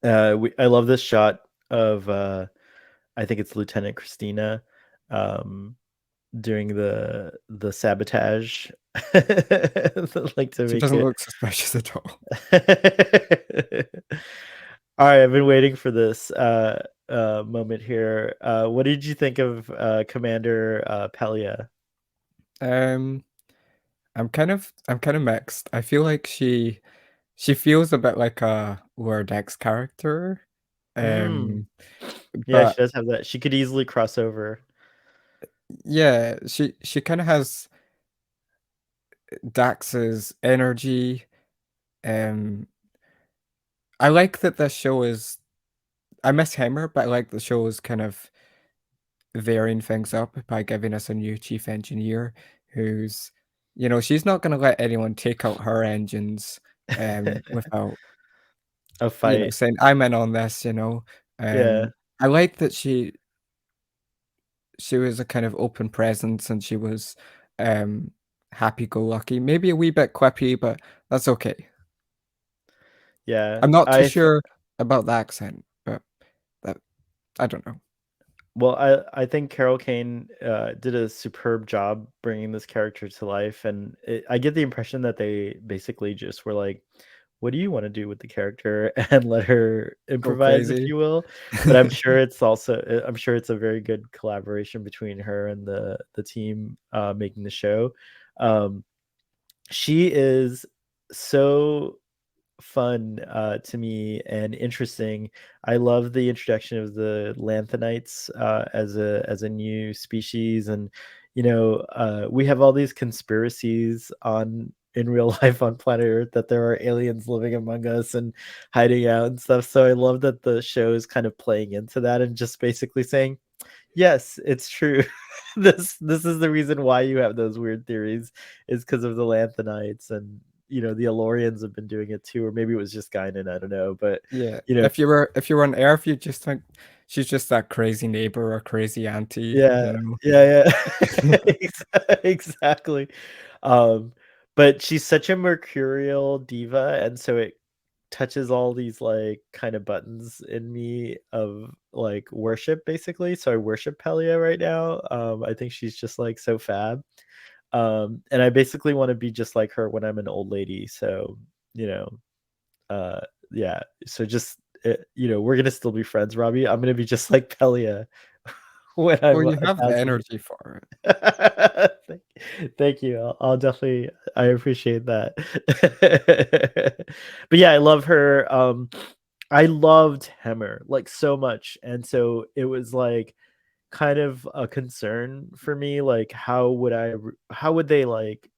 I love this shot of I think it's Lieutenant Christina, um, doing the sabotage, like to She make doesn't it. look suspicious at all. All right, I've been waiting for this moment here. What did you think of Commander Pelia? Um, I'm kind of mixed. I feel like she feels a bit like a Lower Decks character. Mm, Um, yeah, she but does have that. She could easily cross over. yeah, she kind of has Dax's energy. Um, I like that this show is. I miss Hammer, but I like the show is kind of varying things up by giving us a new chief engineer who's, she's not going to let anyone take out her engines without, A fight. saying, I'm in on this. Yeah, I like that she was a kind of open presence and she was um, happy go lucky, maybe a wee bit quippy, but that's okay. yeah. I'm not too I th- sure about the accent, but that I don't know. Well, I think Carol Kane did a superb job bringing this character to life, and I get the impression that they basically just were like, "What do you want to do with the character?" and let her Go improvise, if crazy. you will. But I'm sure it's a very good collaboration between her and the team making the show. Um, she is so fun to me and interesting. I love the introduction of the Lanthanites as a new species, and we have all these conspiracies on in real life on planet Earth that there are aliens living among us and hiding out and stuff. So I love that the show is kind of playing into that and just basically saying, yes, it's true. This is the reason why you have those weird theories is because of the Lanthanites, and the Alorians have been doing it too, or maybe it was just Guinan, I don't know, but Yeah, you know, if you were on Earth, you'd just think she's just that crazy neighbor or crazy auntie, yeah, yeah, yeah, exactly. Um, but she's such a mercurial diva, and so it touches all these like kind of buttons in me of like worship, basically. So I worship Pelia right now. I think she's just like so fab. And I basically want to be just like her when I'm an old lady. So, you know, uh, yeah. So just, we're gonna still be friends, Robbie. I'm gonna be just like Pelia when well, I'm you a have the thousand. energy for it. thank, thank you. I'll definitely. I appreciate that. But yeah, I love her. I loved Hemmer like so much, and so it was like kind of a concern for me, like how would they like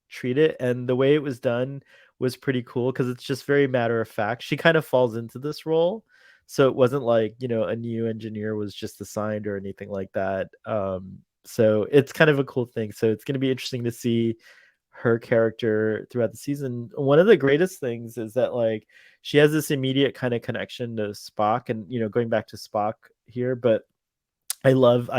treat it, and the way it was done was pretty cool because it's just very matter of fact. She kind of falls into this role, so it wasn't like a new engineer was just assigned or anything like that. So it's kind of a cool thing. So it's going to be interesting to see her character throughout the season. One of the greatest things is that like she has this immediate kind of connection to Spock, and going back to Spock here, but I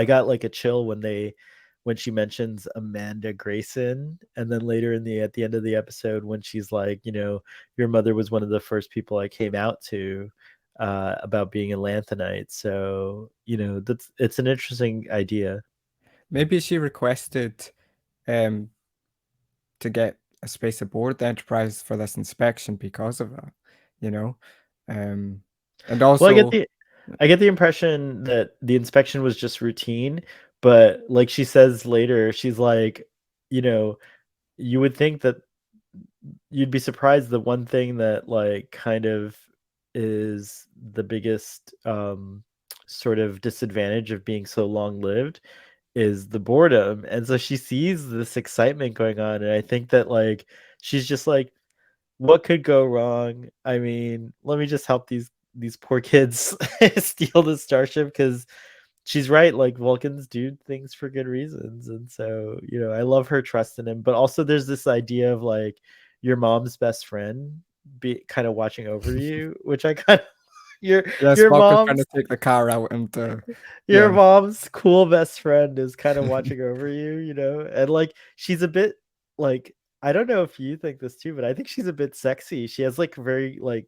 got like a chill when she mentions Amanda Grayson, and then later at the end of the episode when she's like, your mother was one of the first people I came out to about being a Lanthanite. So, it's an interesting idea. Maybe she requested um to get a space aboard the Enterprise for this inspection because of that, you know? Um And Well, also, I get the impression that the inspection was just routine, but like she says later, she's like, you know, you would think that you'd be surprised the one thing that like kind of is the biggest sort of disadvantage of being so long lived is the boredom. And so she sees this excitement going on, and I think that like she's just like, what could go wrong? I mean, let me just help these poor kids steal the starship, because she's right, like Vulcans do things for good reasons. And so, I love her trust in him, but also there's this idea of like your mom's best friend be kind of watching over you, which I kind of your yeah, your Spock was trying to mom's take the car out and, your yeah. mom's cool best friend is kind of watching over you, and like she's a bit like, I don't know if you think this too, but I think she's a bit sexy. She has like very like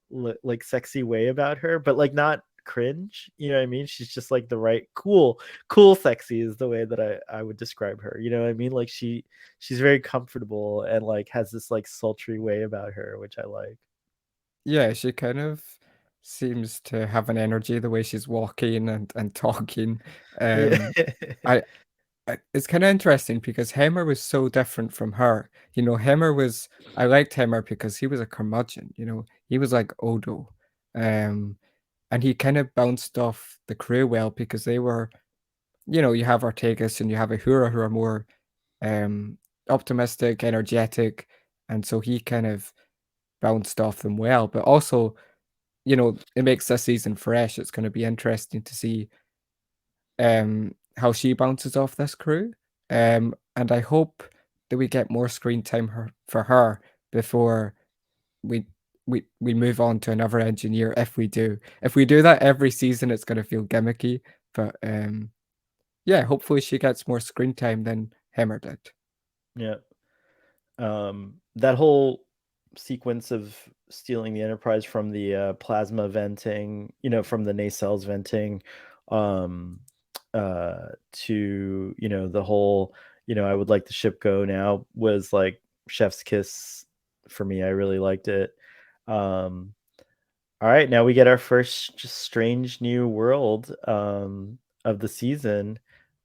like sexy way about her, but like not cringe. You know what I mean? She's just like the right cool sexy is the way that I would describe her. You know what I mean? Like she's very comfortable and like has this like sultry way about her, which I like. Yeah, she kind of seems to have an energy the way she's walking and talking. Yeah. Um, I it's kinda interesting because Hammer was so different from her. You know, Hammer was I liked Hammer because he was a curmudgeon, you know? He was like Odo. Um, and he kind of bounced off the crew well because they were you have Ortegas and you have Uhura who are more, um, optimistic, energetic, and so he kind of bounced off them well. But also, it makes this season fresh. It's gonna be interesting to see how she bounces off this crew. And I hope that we get more screen time for her before we we move on to another engineer if we do. If we do that every season, it's gonna feel gimmicky. But yeah, hopefully she gets more screen time than Hammer did. Yeah. That whole sequence of stealing the Enterprise from the plasma venting, from the nacelles venting, um, to the whole, I would like the ship go now, was like chef's kiss for me. I really liked it. Um, all right, now we get our first just strange new world of the season,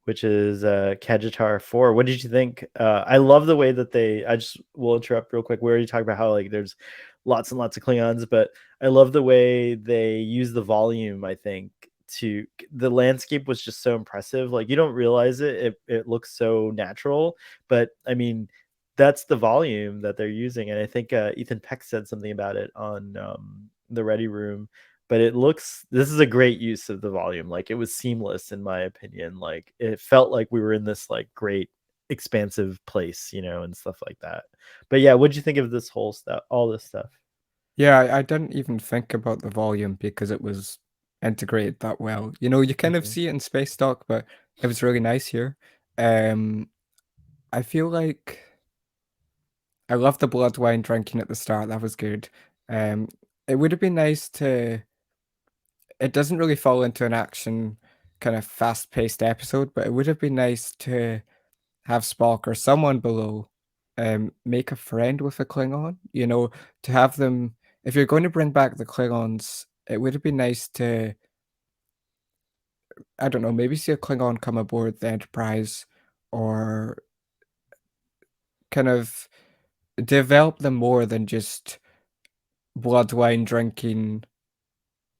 which is Kajitar 4. What did you think? I love the way that I just will interrupt real quick. We already talked about how like there's lots and lots of Klingons, but I love the way they use the volume, I think, to the landscape was just so impressive. Like you don't realize it looks so natural, but I mean that's the volume that they're using. And I think Ethan Peck said something about it on the Ready Room. But this is a great use of the volume. Like it was seamless in my opinion. Like it felt like we were in this like great expansive place, and stuff like that. But yeah, what'd you think of this whole stuff, all this stuff? Yeah, I didn't even think about the volume because it was integrated that well. You know, you kind of Mhm. see it in Space Dock, but it was really nice here. Um, I feel like I love the blood wine drinking at the start. That was good. Um, it would have been nice to. It doesn't really fall into an action kind of fast-paced episode, but it would have been nice to have Spock or someone below make a friend with a Klingon. You know, to have them. If you're going to bring back the Klingons, it would have been nice to. I don't know, maybe see a Klingon come aboard the Enterprise, or kind of develop them more than just blood wine drinking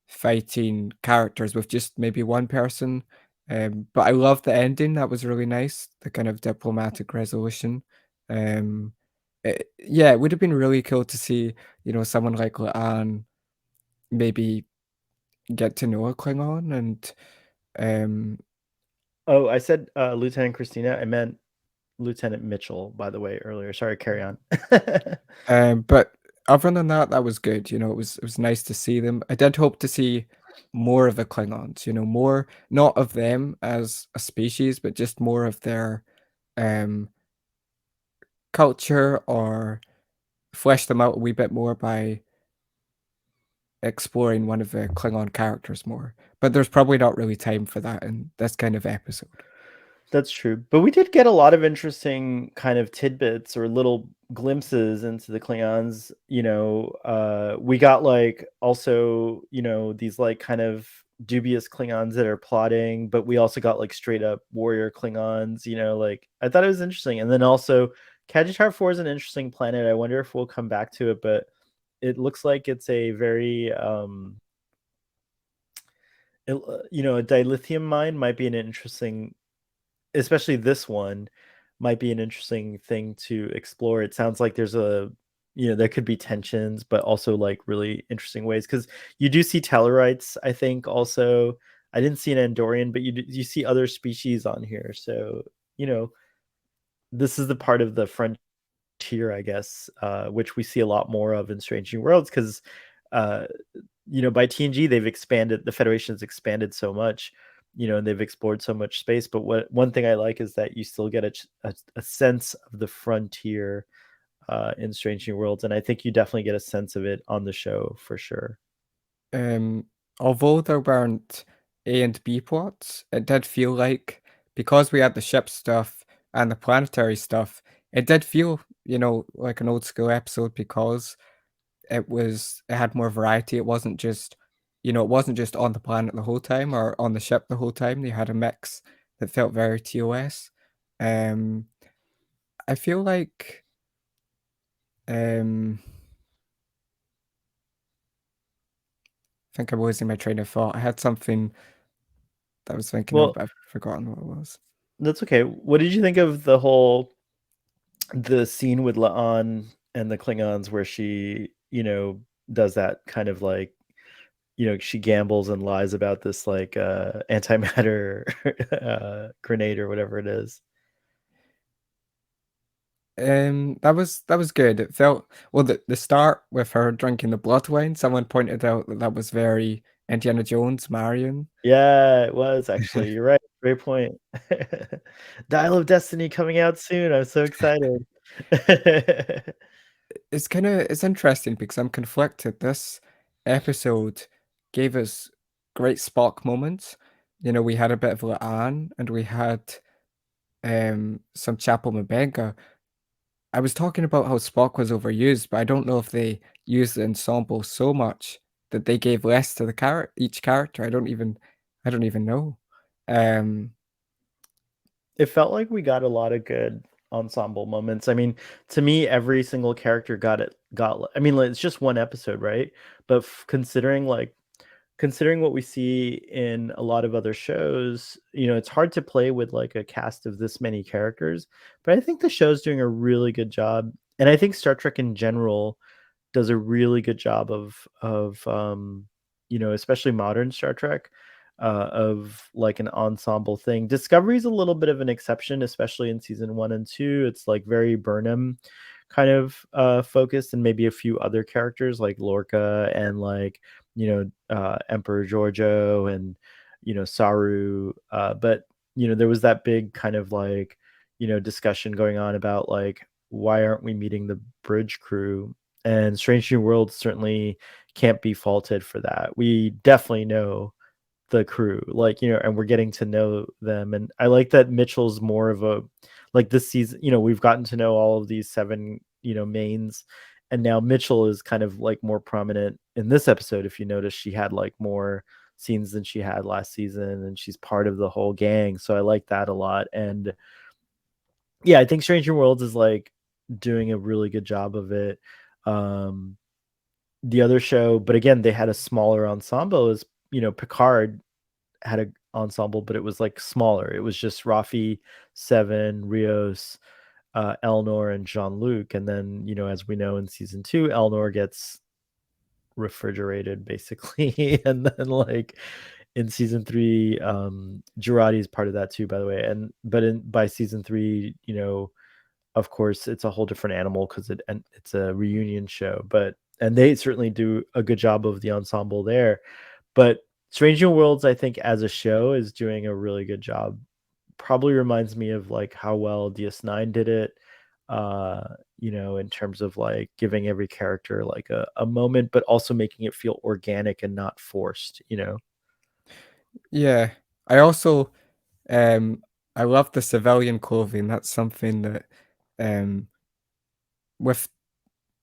fighting characters with just maybe one person. But I love the ending. That was really nice. The kind of diplomatic resolution. Um, yeah, it would have been really cool to see, someone like Laan maybe get to know a Klingon and um, Oh, I said Lieutenant Christina. I meant Lieutenant Mitchell, by the way, earlier. Sorry, carry on. but other than that, that was good. It was nice to see them. I did hope to see more of the Klingons. More not of them as a species, but just more of their um culture, or flesh them out a wee bit more by exploring one of the Klingon characters more. But there's probably not really time for that in this kind of episode. That's true. But we did get a lot of interesting kind of tidbits or little glimpses into the Klingons. We got like also, these like kind of dubious Klingons that are plotting, but we also got like straight up warrior Klingons, like I thought it was interesting. And then also Kajitar 4 is an interesting planet. I wonder if we'll come back to it, but it looks like it's a very a dilithium mine might be an interesting, especially this one might be an interesting thing to explore. It sounds like there could be tensions, but also like really interesting ways because you do see Tellarites. I think also I didn't see an Andorian, but you see other species on here. So you know this is the part of the frontier, I guess, which we see a lot more of in Strange New Worlds because uh, by TNG they've expanded, the Federation's expanded so much, and they've explored so much space. But one thing I like is that you still get a sense of the frontier in Strange New Worlds, and I think you definitely get a sense of it on the show for sure. Um, Although there weren't A and B plots, it did feel like because we had the ship stuff and the planetary stuff, it did feel, like an old school episode because it had more variety. It wasn't just on the planet the whole time or on the ship the whole time. They had a mix that felt very TOS. Um, I feel like um I think I'm losing my train of thought. I had something that I was thinking of, Well, but I've forgotten what it was. that's okay. What did you think of the scene with Laan and the Klingons where she, does that kind of like, she gambles and lies about this like antimatter grenade or whatever it is. That was good. It felt well the start with her drinking the blood wine. Someone pointed out that was very Indiana Jones, Marion. Yeah, it was actually. You're right. Great point. Dial of Destiny coming out soon. I'm so excited. It's interesting because I'm conflicted. This episode gave us great Spock moments. We had a bit of Laan and we had some Chapel Mbenga. I was talking about how Spock was overused, but I don't know if they used the ensemble so much that they gave less to each character. I don't even know. Um, It felt like we got a lot of good ensemble moments. I mean, to me, every single character I mean, like, it's just one episode, right? But considering what we see in a lot of other shows, it's hard to play with like a cast of this many characters. But I think the show's doing a really good job. And I think Star Trek in general does a really good job of especially modern Star Trek, of like an ensemble thing. Discovery's a little bit of an exception, especially in season 1 and 2. It's like very Burnham kind of focused, and maybe a few other characters like Lorca and like Emperor Giorgio and Saru, but there was that big kind of like discussion going on about like why aren't we meeting the bridge crew, and Strange New Worlds certainly can't be faulted for that. We definitely know the crew, like, and we're getting to know them. And I like that Mitchell's more of a, like, this season, we've gotten to know all of these seven, mains, and now Mitchell is kind of like more prominent in this episode. If you notice, she had like more scenes than she had last season, and she's part of the whole gang. So I like that a lot. And yeah, I think Stranger Worlds is like doing a really good job of it. Um, the other show, but again, they had a smaller ensemble. Is Picard had a ensemble, but it was like smaller. It was just Rafi, Seven, Rios, Elnor, and Jean Luc. And then as we know in season 2, Elnor gets refrigerated basically, and then like in season 3, Girardi is part of that too, by the way. And but in by season 3, of course it's a whole different animal because it's a reunion show, but and they certainly do a good job of the ensemble there. But Strange New Worlds, I think, as a show is doing a really good job. Probably reminds me of like how well DS9 did it, in terms of like giving every character like a moment, but also making it feel organic and not forced. yeah. I also um I love the civilian clothing. That's something that, um, with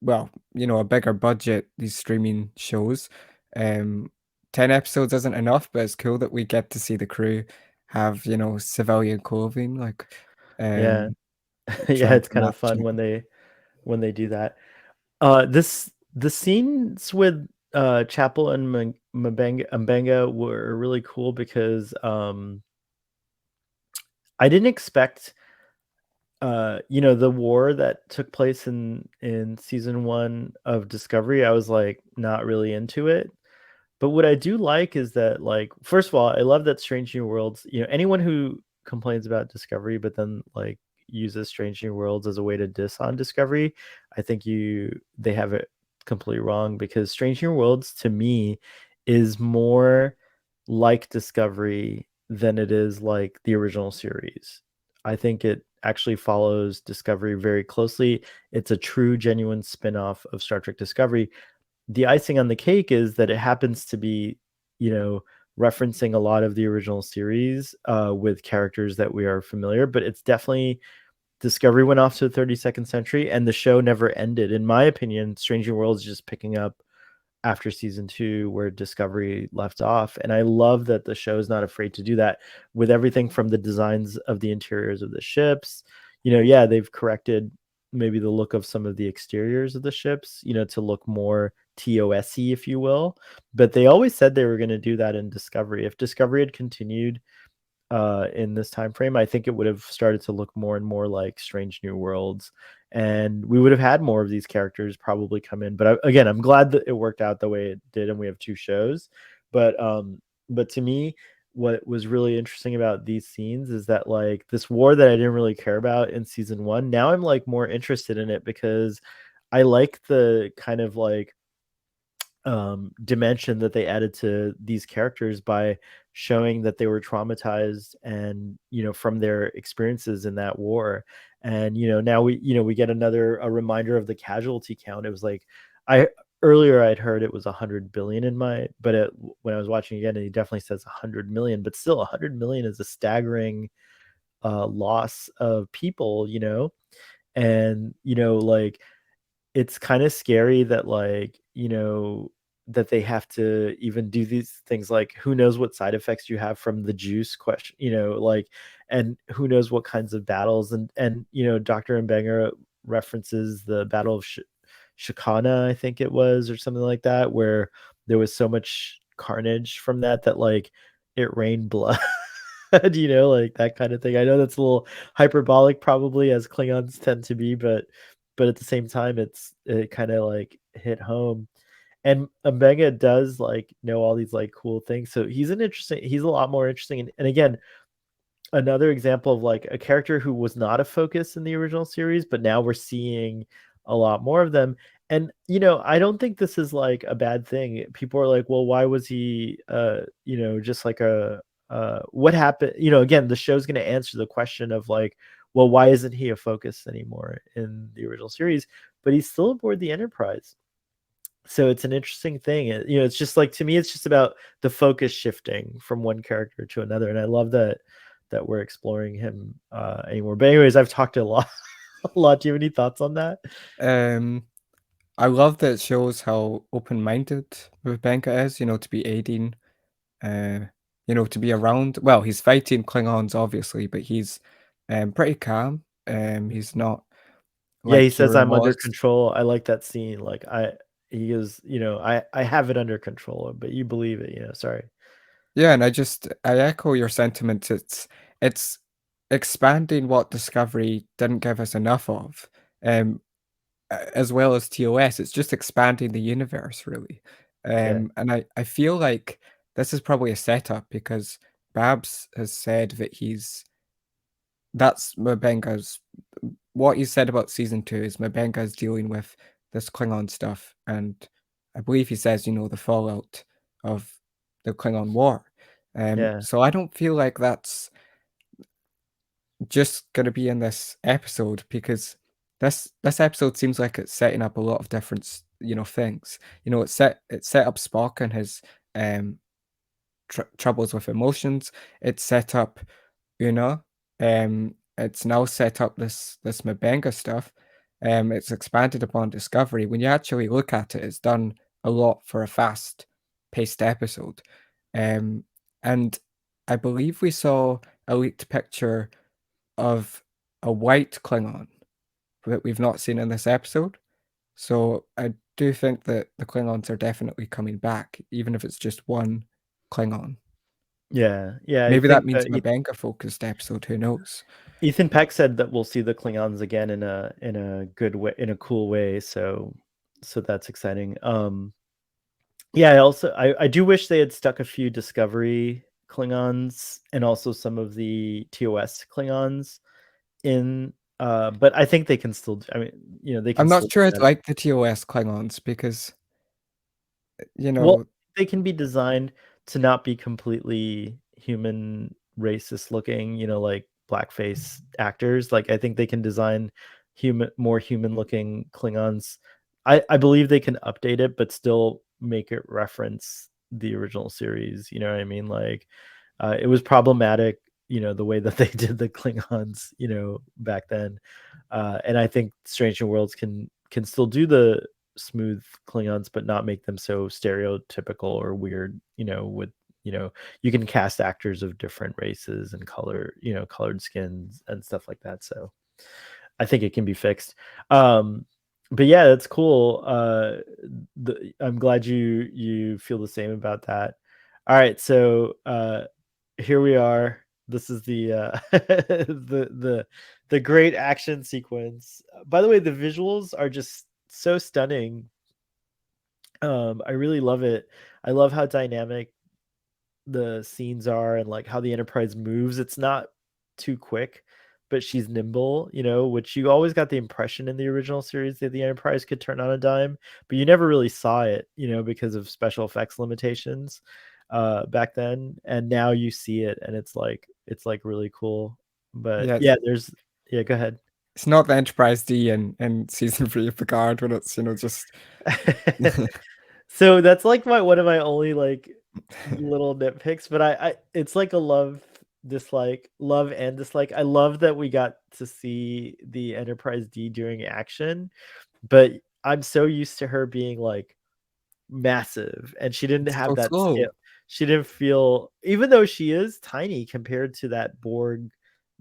well, a bigger budget, these streaming shows, um, 10 episodes isn't enough, but it's cool that we get to see the crew have, civilian clothing, like, Yeah. um, Yeah, trying it's to kind of match fun it. when they do that. The scenes with Chapel and Mbenga were really cool because I didn't expect the war that took place in season 1 of Discovery. I was like not really into it. But what I do like is that, like, first of all, I love that Strange New Worlds, anyone who complains about Discovery, but then like uses Strange New Worlds as a way to diss on Discovery, I think they have it completely wrong, because Strange New Worlds to me is more like Discovery than it is like the original series. I think it actually follows Discovery very closely. It's a true, genuine spin-off of Star Trek Discovery. The icing on the cake is that it happens to be, you know, referencing a lot of the original series with characters that we are familiar, but it's definitely Discovery went off to the 32nd century and the show never ended. In my opinion, Strange New Worlds is just picking up after season 2 where Discovery left off. And I love that the show is not afraid to do that with everything from the designs of the interiors of the ships. Yeah, they've corrected maybe the look of some of the exteriors of the ships, to look more TOS-y, if you will. But they always said they were going to do that in Discovery. If Discovery had continued in this time frame, I think it would have started to look more and more like Strange New Worlds, and we would have had more of these characters probably come in. But again, I'm glad that it worked out the way it did, and we have 2 shows. But to me, what was really interesting about these scenes is that, like, this war that I didn't really care about in season 1, now I'm like more interested in it because I like the kind of like dimension that they added to these characters by showing that they were traumatized and from their experiences in that war. And now we get a reminder of the casualty count. It was like, I earlier I'd heard it was 100 billion in my, but when I was watching again, he definitely says 100 million, but still 100 million is a staggering loss of people. And like, it's kind of scary that, like, that they have to even do these things, like who knows what side effects you have from the juice question, like, and who knows what kinds of battles. And Dr. Mbenga references the Battle of Shikana, I think it was, or something like that, where there was so much carnage from that like it rained blood. Like that kind of thing. I know that's a little hyperbolic probably, as Klingons tend to be, but at the same time it kind of like hit home. And Omega does like know all these like cool things. So he's a lot more interesting. And again, another example of like a character who was not a focus in the original series, but now we're seeing a lot more of them. And I don't think this is like a bad thing. People are like, well, why was he just like a what happened? Again, the show's going to answer the question of like, well, why isn't he a focus anymore in the original series? But he's still aboard the Enterprise. So it's an interesting thing. It's just like, to me, it's just about the focus shifting from one character to another. And I love that we're exploring him anymore. But anyways, I've talked a lot. A lot. Do you have any thoughts on that? Um, I love that it shows how open-minded Rebecca is, to be aiding, uh, to be around. Well, he's fighting Klingons, obviously, but he's pretty calm. He's not Yeah, he like says Kieran I'm under was. control. I like that scene. Like, he is, I have it under control, but you believe it, sorry. Yeah, and I echo your sentiments. It's expanding what Discovery didn't give us enough of, um, as well as TOS. It's just expanding the universe, really. Yeah. And I feel like this is probably a setup because Babs has said that that's Mabenga's what he said about season 2 is Mabenga's dealing with this Klingon stuff, and I believe he says, the fallout of the Klingon War. Yeah. So I don't feel like that's just gonna be in this episode because this episode seems like it's setting up a lot of different things. It set up Spock and his um troubles with emotions. It set up Una It's now set up this Mabenga stuff. It's expanded upon Discovery. When you actually look at it, it's done a lot for a fast-paced episode. Um, and I believe we saw a leaked picture of a white Klingon that we've not seen in this episode. So I do think that the Klingons are definitely coming back, even if it's just one Klingon. Yeah, yeah. I Maybe that think means Mabenga focused episode, who knows? Ethan Peck said that we'll see the Klingons again in a good way, in a cool way. So that's exciting. Yeah, I do wish they had stuck a few Discovery Klingons and also some of the TOS Klingons in. But I think they can still. I mean, they can I'm still not do sure I'd that. like the TOS Klingons because, you Well, know, they can be designed to not be completely human racist looking, like blackface actors. Like I think they can design more human looking Klingons. I believe they can update it, but still make it reference the original series. You know what I mean? Like it was problematic, the way that they did the Klingons, back then. And I think Strange New Worlds can still do the smooth Klingons, but not make them so stereotypical or weird. With you can cast actors of different races and colored skins and stuff like that. So I think it can be fixed. But yeah, that's cool. I'm glad you feel the same about that. All right, so here we are. This is the the great action sequence. By the way, the visuals are just so stunning. I really love it. I love how dynamic the scenes are and like how the Enterprise moves. It's not too quick, but she's nimble, which you always got the impression in the original series that the Enterprise could turn on a dime, but you never really saw it, because of special effects limitations back then. And now you see it and it's like really cool. But yeah, yeah, go ahead. it's not the Enterprise D in season 3 of Picard when it's, just So that's like one of my only like little nitpicks, but I it's like a love and dislike. I love that we got to see the Enterprise D during action, but I'm so used to her being like massive and she didn't it's have so that scale. slow. She didn't feel, even though she is tiny compared to that Borg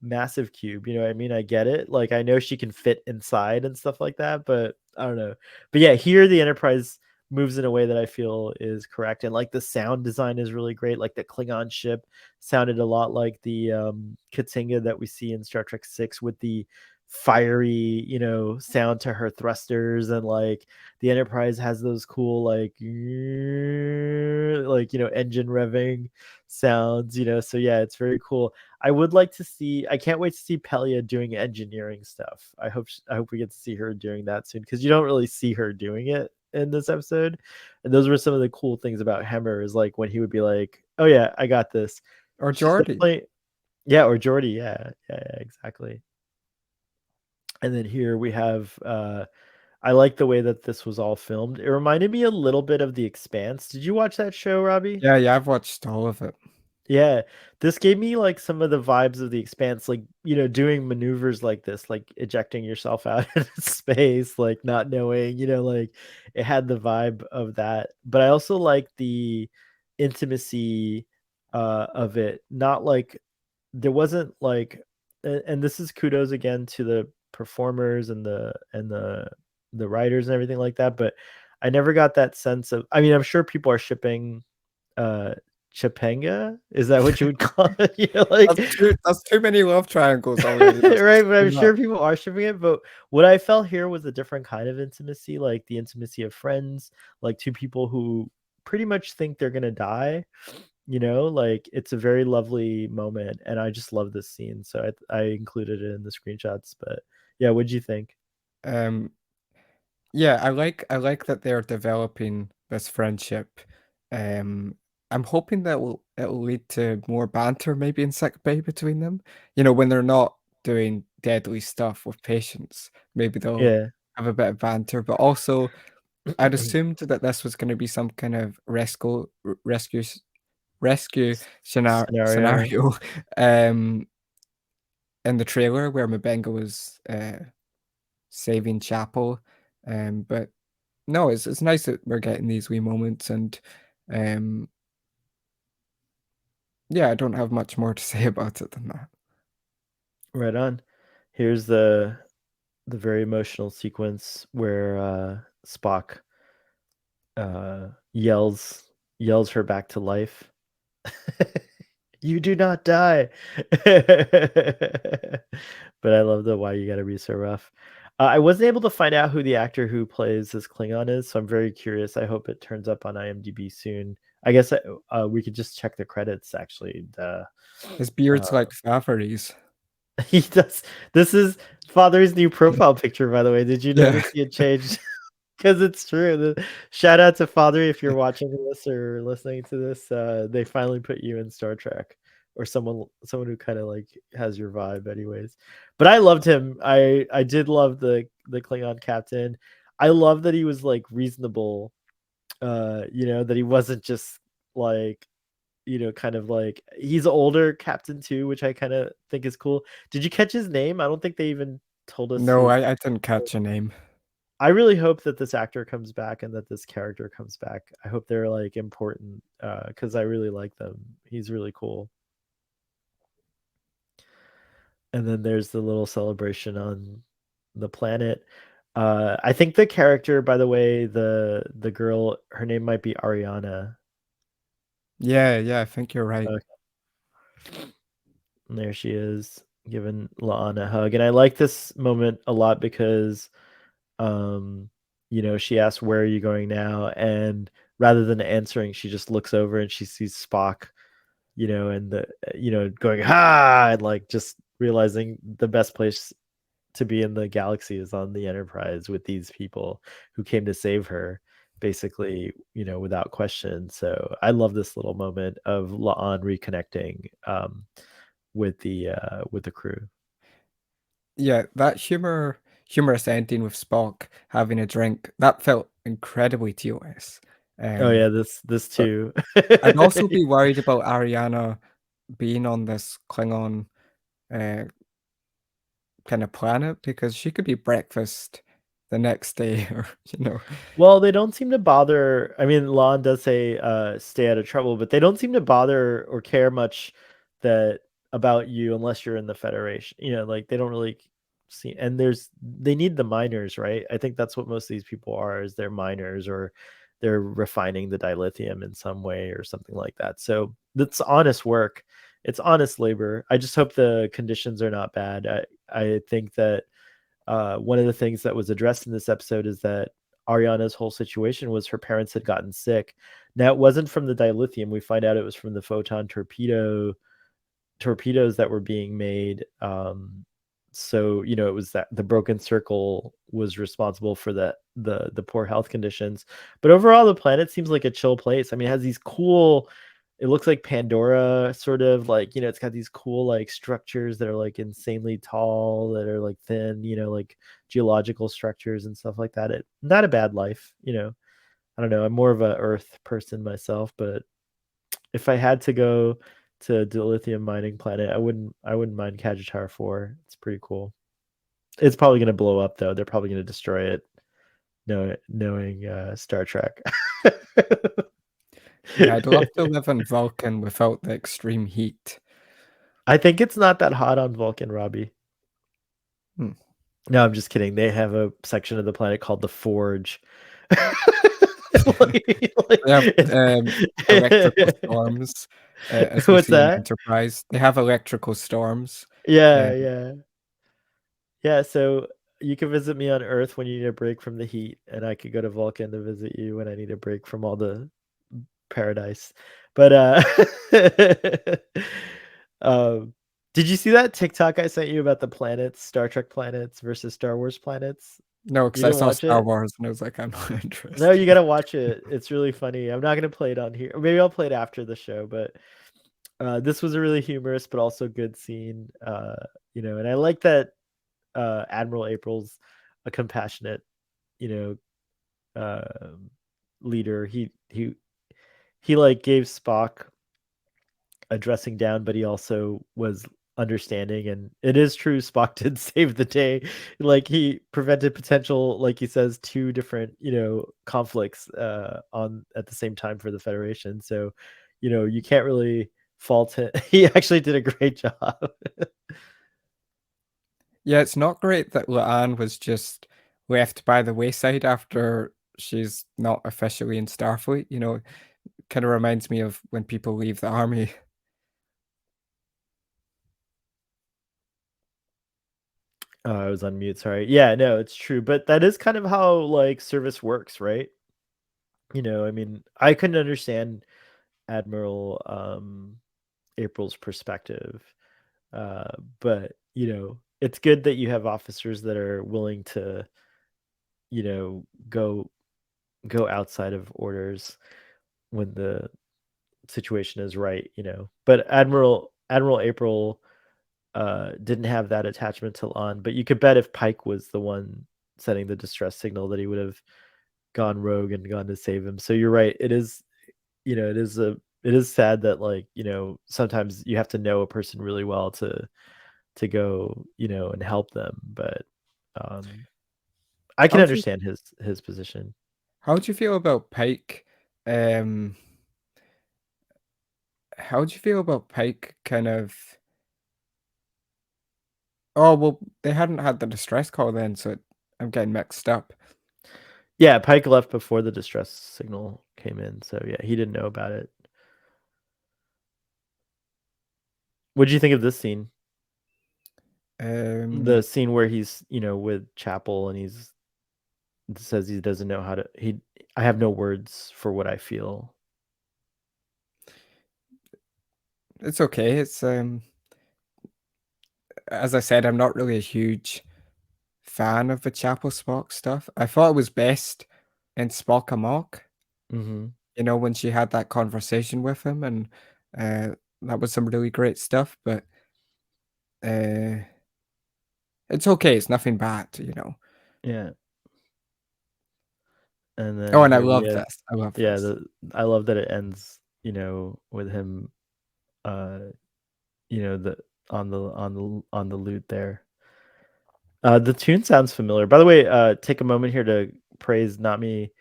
massive cube, you know what I mean? I get it. Like I know she can fit inside and stuff like that, but I don't know. But yeah, here the Enterprise moves in a way that I feel is correct. And like the sound design is really great. Like the Klingon ship sounded a lot like the Katinga that we see in Star Trek 6 with the fiery, sound to her thrusters, and like the Enterprise has those cool engine revving sounds, so yeah, it's very cool. I would like to see, I can't wait to see Pelia doing engineering stuff. I hope we get to see her doing that soon, because you don't really see her doing it in this episode. And those were some of the cool things about Hemmer, is like when he would be like, oh yeah, I got this. Or She's Geordi. definitely, yeah, or Jordy, yeah, exactly. And then here we have I like the way that this was all filmed. It reminded me a little bit of The Expanse. Did you watch that show, Robbie? Yeah, yeah, I've watched all of it. Yeah. This gave me like some of the vibes of The Expanse, like, doing maneuvers like this, like ejecting yourself out into space, like not knowing, like it had the vibe of that. But I also like the intimacy of it. Not like there wasn't like, and this is kudos again to the performers and the writers and everything like that, but I never got that sense of, I mean, I'm sure people are shipping uh Chipanga, is that what you would call it? Like That's too many love triangles already. That's right, just but too I'm much. sure people are shipping it. But what I felt here was a different kind of intimacy, like the intimacy of friends, like two people who pretty much think they're gonna die. Like it's a very lovely moment, and I just love this scene, so I included it in the screenshots. But yeah, what'd you think? Um, yeah, I like that they're developing this friendship. Um, I'm hoping that it'll lead to more banter maybe in sick bay between them. When they're not doing deadly stuff with patients, maybe they'll Yeah. have a bit of banter. But also, I'd assumed that this was going to be some kind of rescue Scenario. scenario. Um, in the trailer where M'Benga was saving Chapel. But no, it's nice that we're getting these wee moments, and um, yeah, I don't have much more to say about it than that. Right on. Here's the very emotional sequence where Spock yells her back to life. You do not die. But I love the why you gotta be so rough. I wasn't able to find out who the actor who plays this Klingon is, so I'm very curious. I hope it turns up on IMDb soon. I guess we could just check the credits actually. His beard's Uh, like Favary's. he does. This is Father's new profile picture, by the way. Did you Yeah. notice he had changed? Because it's true. Shout out to Father if you're watching this or listening to this. They finally put you in Star Trek, or someone who kind of like has your vibe, anyways. But I loved him. I did love the Klingon captain. I love that he was like reasonable. That he wasn't just like kind of like he's older captain too, which I kind of think is cool. Did you catch his name? I don't think they even told us No, his. I didn't catch a name. I really hope that this actor comes back and that this character comes back. I hope they're like important because I really like them. He's really cool. And then there's the little celebration on the planet. I think the character, by the way, the girl, her name might be Ariana. Yeah, yeah, I think you're right. Uh, and there she is giving La'an a hug. And I like this moment a lot because um she asks, where are you going now? And rather than answering, she just looks over and she sees Spock, and going ha, and like just realizing the best place to be in the galaxy is on the Enterprise with these people who came to save her, basically, without question. So I love this little moment of La'an reconnecting with the crew. Yeah, that humorous ending with Spock having a drink, that felt incredibly TOS. Oh Um, yeah, this but too. I'd also be worried about Ariana being on this Klingon uh, kind of planet because she could be breakfast the next day, or you know. Well, they don't seem to bother. I mean, Lon does say, "Stay out of trouble," but they don't seem to bother or care much that about you unless you're in the Federation. Like they don't really see. And they need the miners, right? I think that's what most of these people are. Is they're miners or they're refining the dilithium in some way or something like that. So that's honest work. It's honest labor. I just hope the conditions are not bad. I think that one of the things that was addressed in this episode is that Ariana's whole situation was her parents had gotten sick. Now it wasn't from the dilithium. We find out it was from the photon torpedoes that were being made. So it was that the broken circle was responsible for the poor health conditions. But overall, the planet seems like a chill place. I mean, it has these cool. It looks like Pandora, sort of like it's got these cool like structures that are like insanely tall, that are like thin, like geological structures and stuff like that. Not a bad life. I don't know. I'm more of a Earth person myself, but if I had to go to the lithium mining planet, I wouldn't mind Kajitar 4. It's pretty cool. It's probably gonna blow up though. They're probably gonna destroy it, knowing Star Trek. Yeah, I'd love to live on Vulcan without the extreme heat. I think it's not that hot on Vulcan, Robbie. Hmm. No, I'm just kidding. They have a section of the planet called the Forge. Like, They have electrical it's storms, as we what's see in that? Enterprise. They have electrical storms. Yeah, Um, yeah. Yeah, so you can visit me on Earth when you need a break from the heat, and I could go to Vulcan to visit you when I need a break from all the paradise. But um, did you see that TikTok I sent you about the planets, Star Trek planets versus Star Wars planets? no, You because I didn't saw watch Star it? Wars and I was like, I'm not No, you interested. gotta watch it. It's really funny. I'm not gonna play it on here. Or maybe I'll play it after the show, but this was a really humorous but also good scene. And I like that Admiral April's a compassionate, you leader. He like gave Spock a dressing down, but he also was understanding. And it is true, Spock did save the day. Like, he prevented potential, like he says, two different, conflicts on at the same time for the Federation. So, you can't really fault him. He actually did a great job. Yeah, it's not great that La'an was just left by the wayside after she's not officially in Starfleet. Kind of reminds me of when people leave the army. Oh, I was on mute, sorry. Yeah, no, it's true, but that is kind of how, like, service works, right? I mean, I couldn't understand Admiral April's perspective. Uh, but it's good that you have officers that are willing to, go outside of orders when the situation is right. But Admiral April didn't have that attachment to Lon, but you could bet if Pike was the one sending the distress signal that he would have gone rogue and gone to save him. So you're right. It is, it is sad that, like, sometimes you have to know a person really well to go, and help them. But um I can How do you understand his position. how do you feel about Pike? Um, how do you feel about Pike kind of Oh, well, they hadn't had the distress call then, so I'm getting mixed up. Yeah, Pike left before the distress signal came in, so yeah, he didn't know about it. What did you think of this scene? The Um, scene where he's, with Chapel, and he's says he doesn't know how to he I have no words for what I feel. it's okay. It's as I said, I'm not really a huge fan of the Chapel Spock stuff. I thought it was best in Spock Amok, Mhm. when she had that conversation with him, and uh, that was some really great stuff. But uh, it's okay. It's nothing bad. Yeah. And Oh, then and I here we love have, this. I love yeah, this. the I love that it ends, with him, uh, the on the lute there. The tune sounds familiar. By the way, take a moment here to praise Nami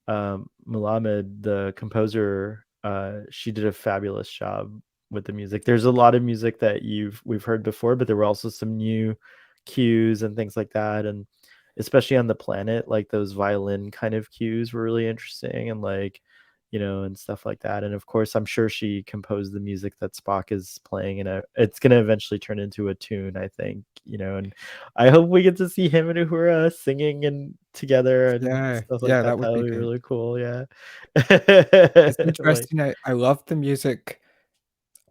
Mulamed, the composer. She did a fabulous job with the music. There's a lot of music that we've heard before, but there were also some new cues and things like that. And especially on the planet, like those violin kind of cues were really interesting, and, like, and stuff like that. And of course, I'm sure she composed the music that Spock is playing, and it's gonna eventually turn into a tune, I think. And I hope we get to see him and Uhura singing and together and Yeah, stuff like yeah, that. that would That'll be be good. really cool. Yeah. It's Like, interesting. I love the music.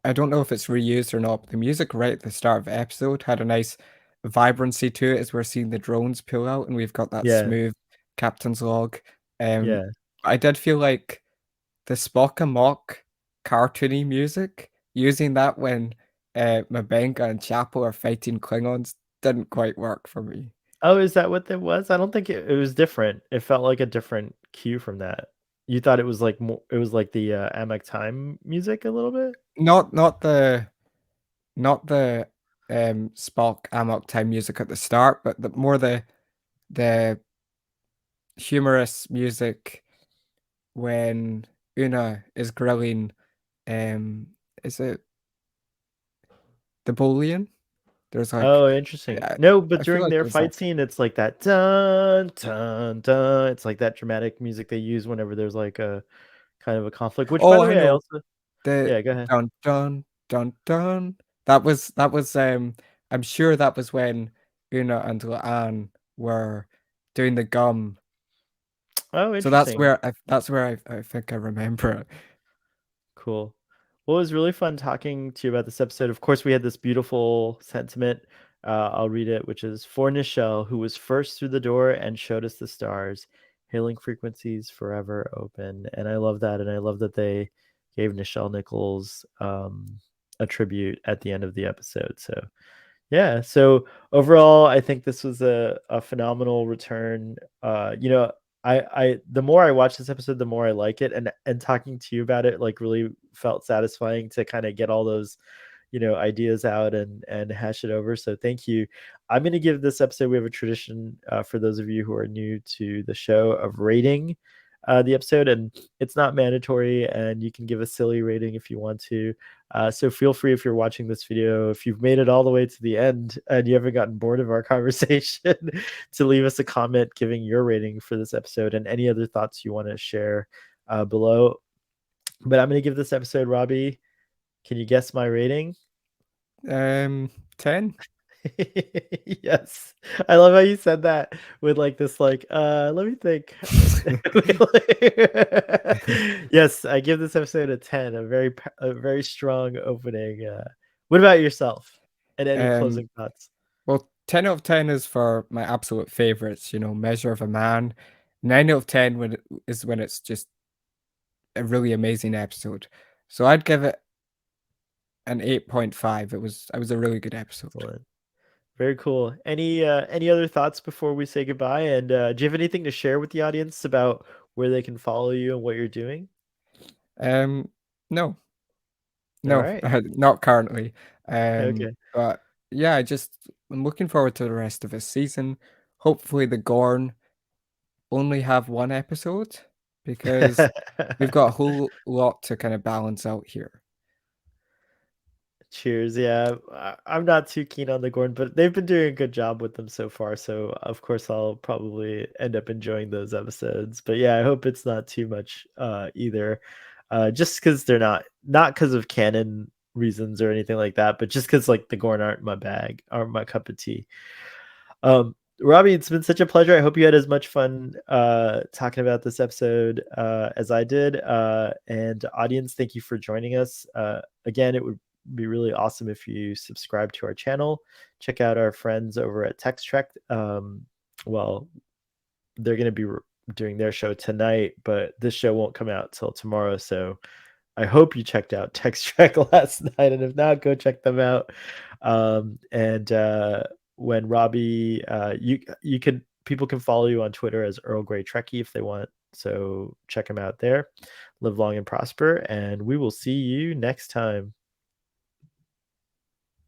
I don't know if it's reused or not, but the music right at the start of the episode had a nice vibrancy to it as we're seeing the drones pull out and we've got that yeah, smooth captain's log. Um, yeah. I did feel like the Spock and Mock cartoony music, using that when Mabenga and Chapel are fighting Klingons didn't quite work for me. Oh, is that what it was? I don't think it was different. It felt like a different cue from that. You thought it was like more, it was like the Amok Time music a little bit? Not the Spock Amok time music at the start, but more the humorous music when Una is grilling, um, is it the Boolean? There's like Oh, interesting. I No, but I feel during like their there's that. fight scene, it's like that dun dun dun. It's like that dramatic music they use whenever there's like a kind of a conflict. Which, by Oh, the I way, I know. also, The yeah, go ahead. dun dun dun dun. That was I'm sure that was when Una and Laan were doing the gum. Oh, So that's interesting. where I think I remember it. Cool. Well, it was really fun talking to you about this episode. Of course, we had this beautiful sentiment. I'll read it, which is for Nichelle, who was first through the door and showed us the stars, hailing frequencies forever open. And I love that. And I love that they gave Nichelle Nichols a tribute at the end of the episode. So yeah. So overall, I think this was a phenomenal return. I the more I watch this episode, the more I like it. And talking to you about it, like, really felt satisfying to kind of get all those, ideas out and hash it over. So thank you. I'm going to give this episode, we have a tradition for those of you who are new to the show, of rating the episode, and it's not mandatory, and you can give a silly rating if you want to. So feel free, if you're watching this video, if you've made it all the way to the end and you haven't gotten bored of our conversation, to leave us a comment giving your rating for this episode and any other thoughts you want to share below. But I'm going to give this episode, Robbie, can you guess my rating? 10. Yes. I love how you said that with like this, like, let me think. Yes, I give this episode a 10, a very strong opening. What about yourself? And any Um, closing thoughts? well, 10 out of 10 is for my absolute favorites, Measure of a Man. 9 out of 10 when it's just a really amazing episode. So I'd give it an 8.5. It was a really good episode. Excellent. Very cool. Any other thoughts before we say goodbye? And do you have anything to share with the audience about where they can follow you and what you're doing? Um, no, All no, right. not currently. Okay. But yeah, I'm looking forward to the rest of this season. Hopefully, the Gorn only have one episode because we've got a whole lot to kind of balance out here. Cheers. Yeah, I'm not too keen on the Gordon, but they've been doing a good job with them so far. So of course I'll probably end up enjoying those episodes. But yeah, I hope it's not too much either. Just because they're not because of canon reasons or anything like that, but just because like the Gorn aren't my cup of tea. Robbie, it's been such a pleasure. I hope you had as much fun talking about this episode as I did. And audience, thank you for joining us. Again, it would be really awesome if you subscribe to our channel. Check out our friends over at Text Trek. Well, they're going to be doing their show tonight, but this show won't come out till tomorrow. So I hope you checked out Text Trek last night, and if not, go check them out. And when Robbie, you can people can follow you on Twitter as Earl Grey Trekkie if they want. So check them out there. Live long and prosper, and we will see you next time.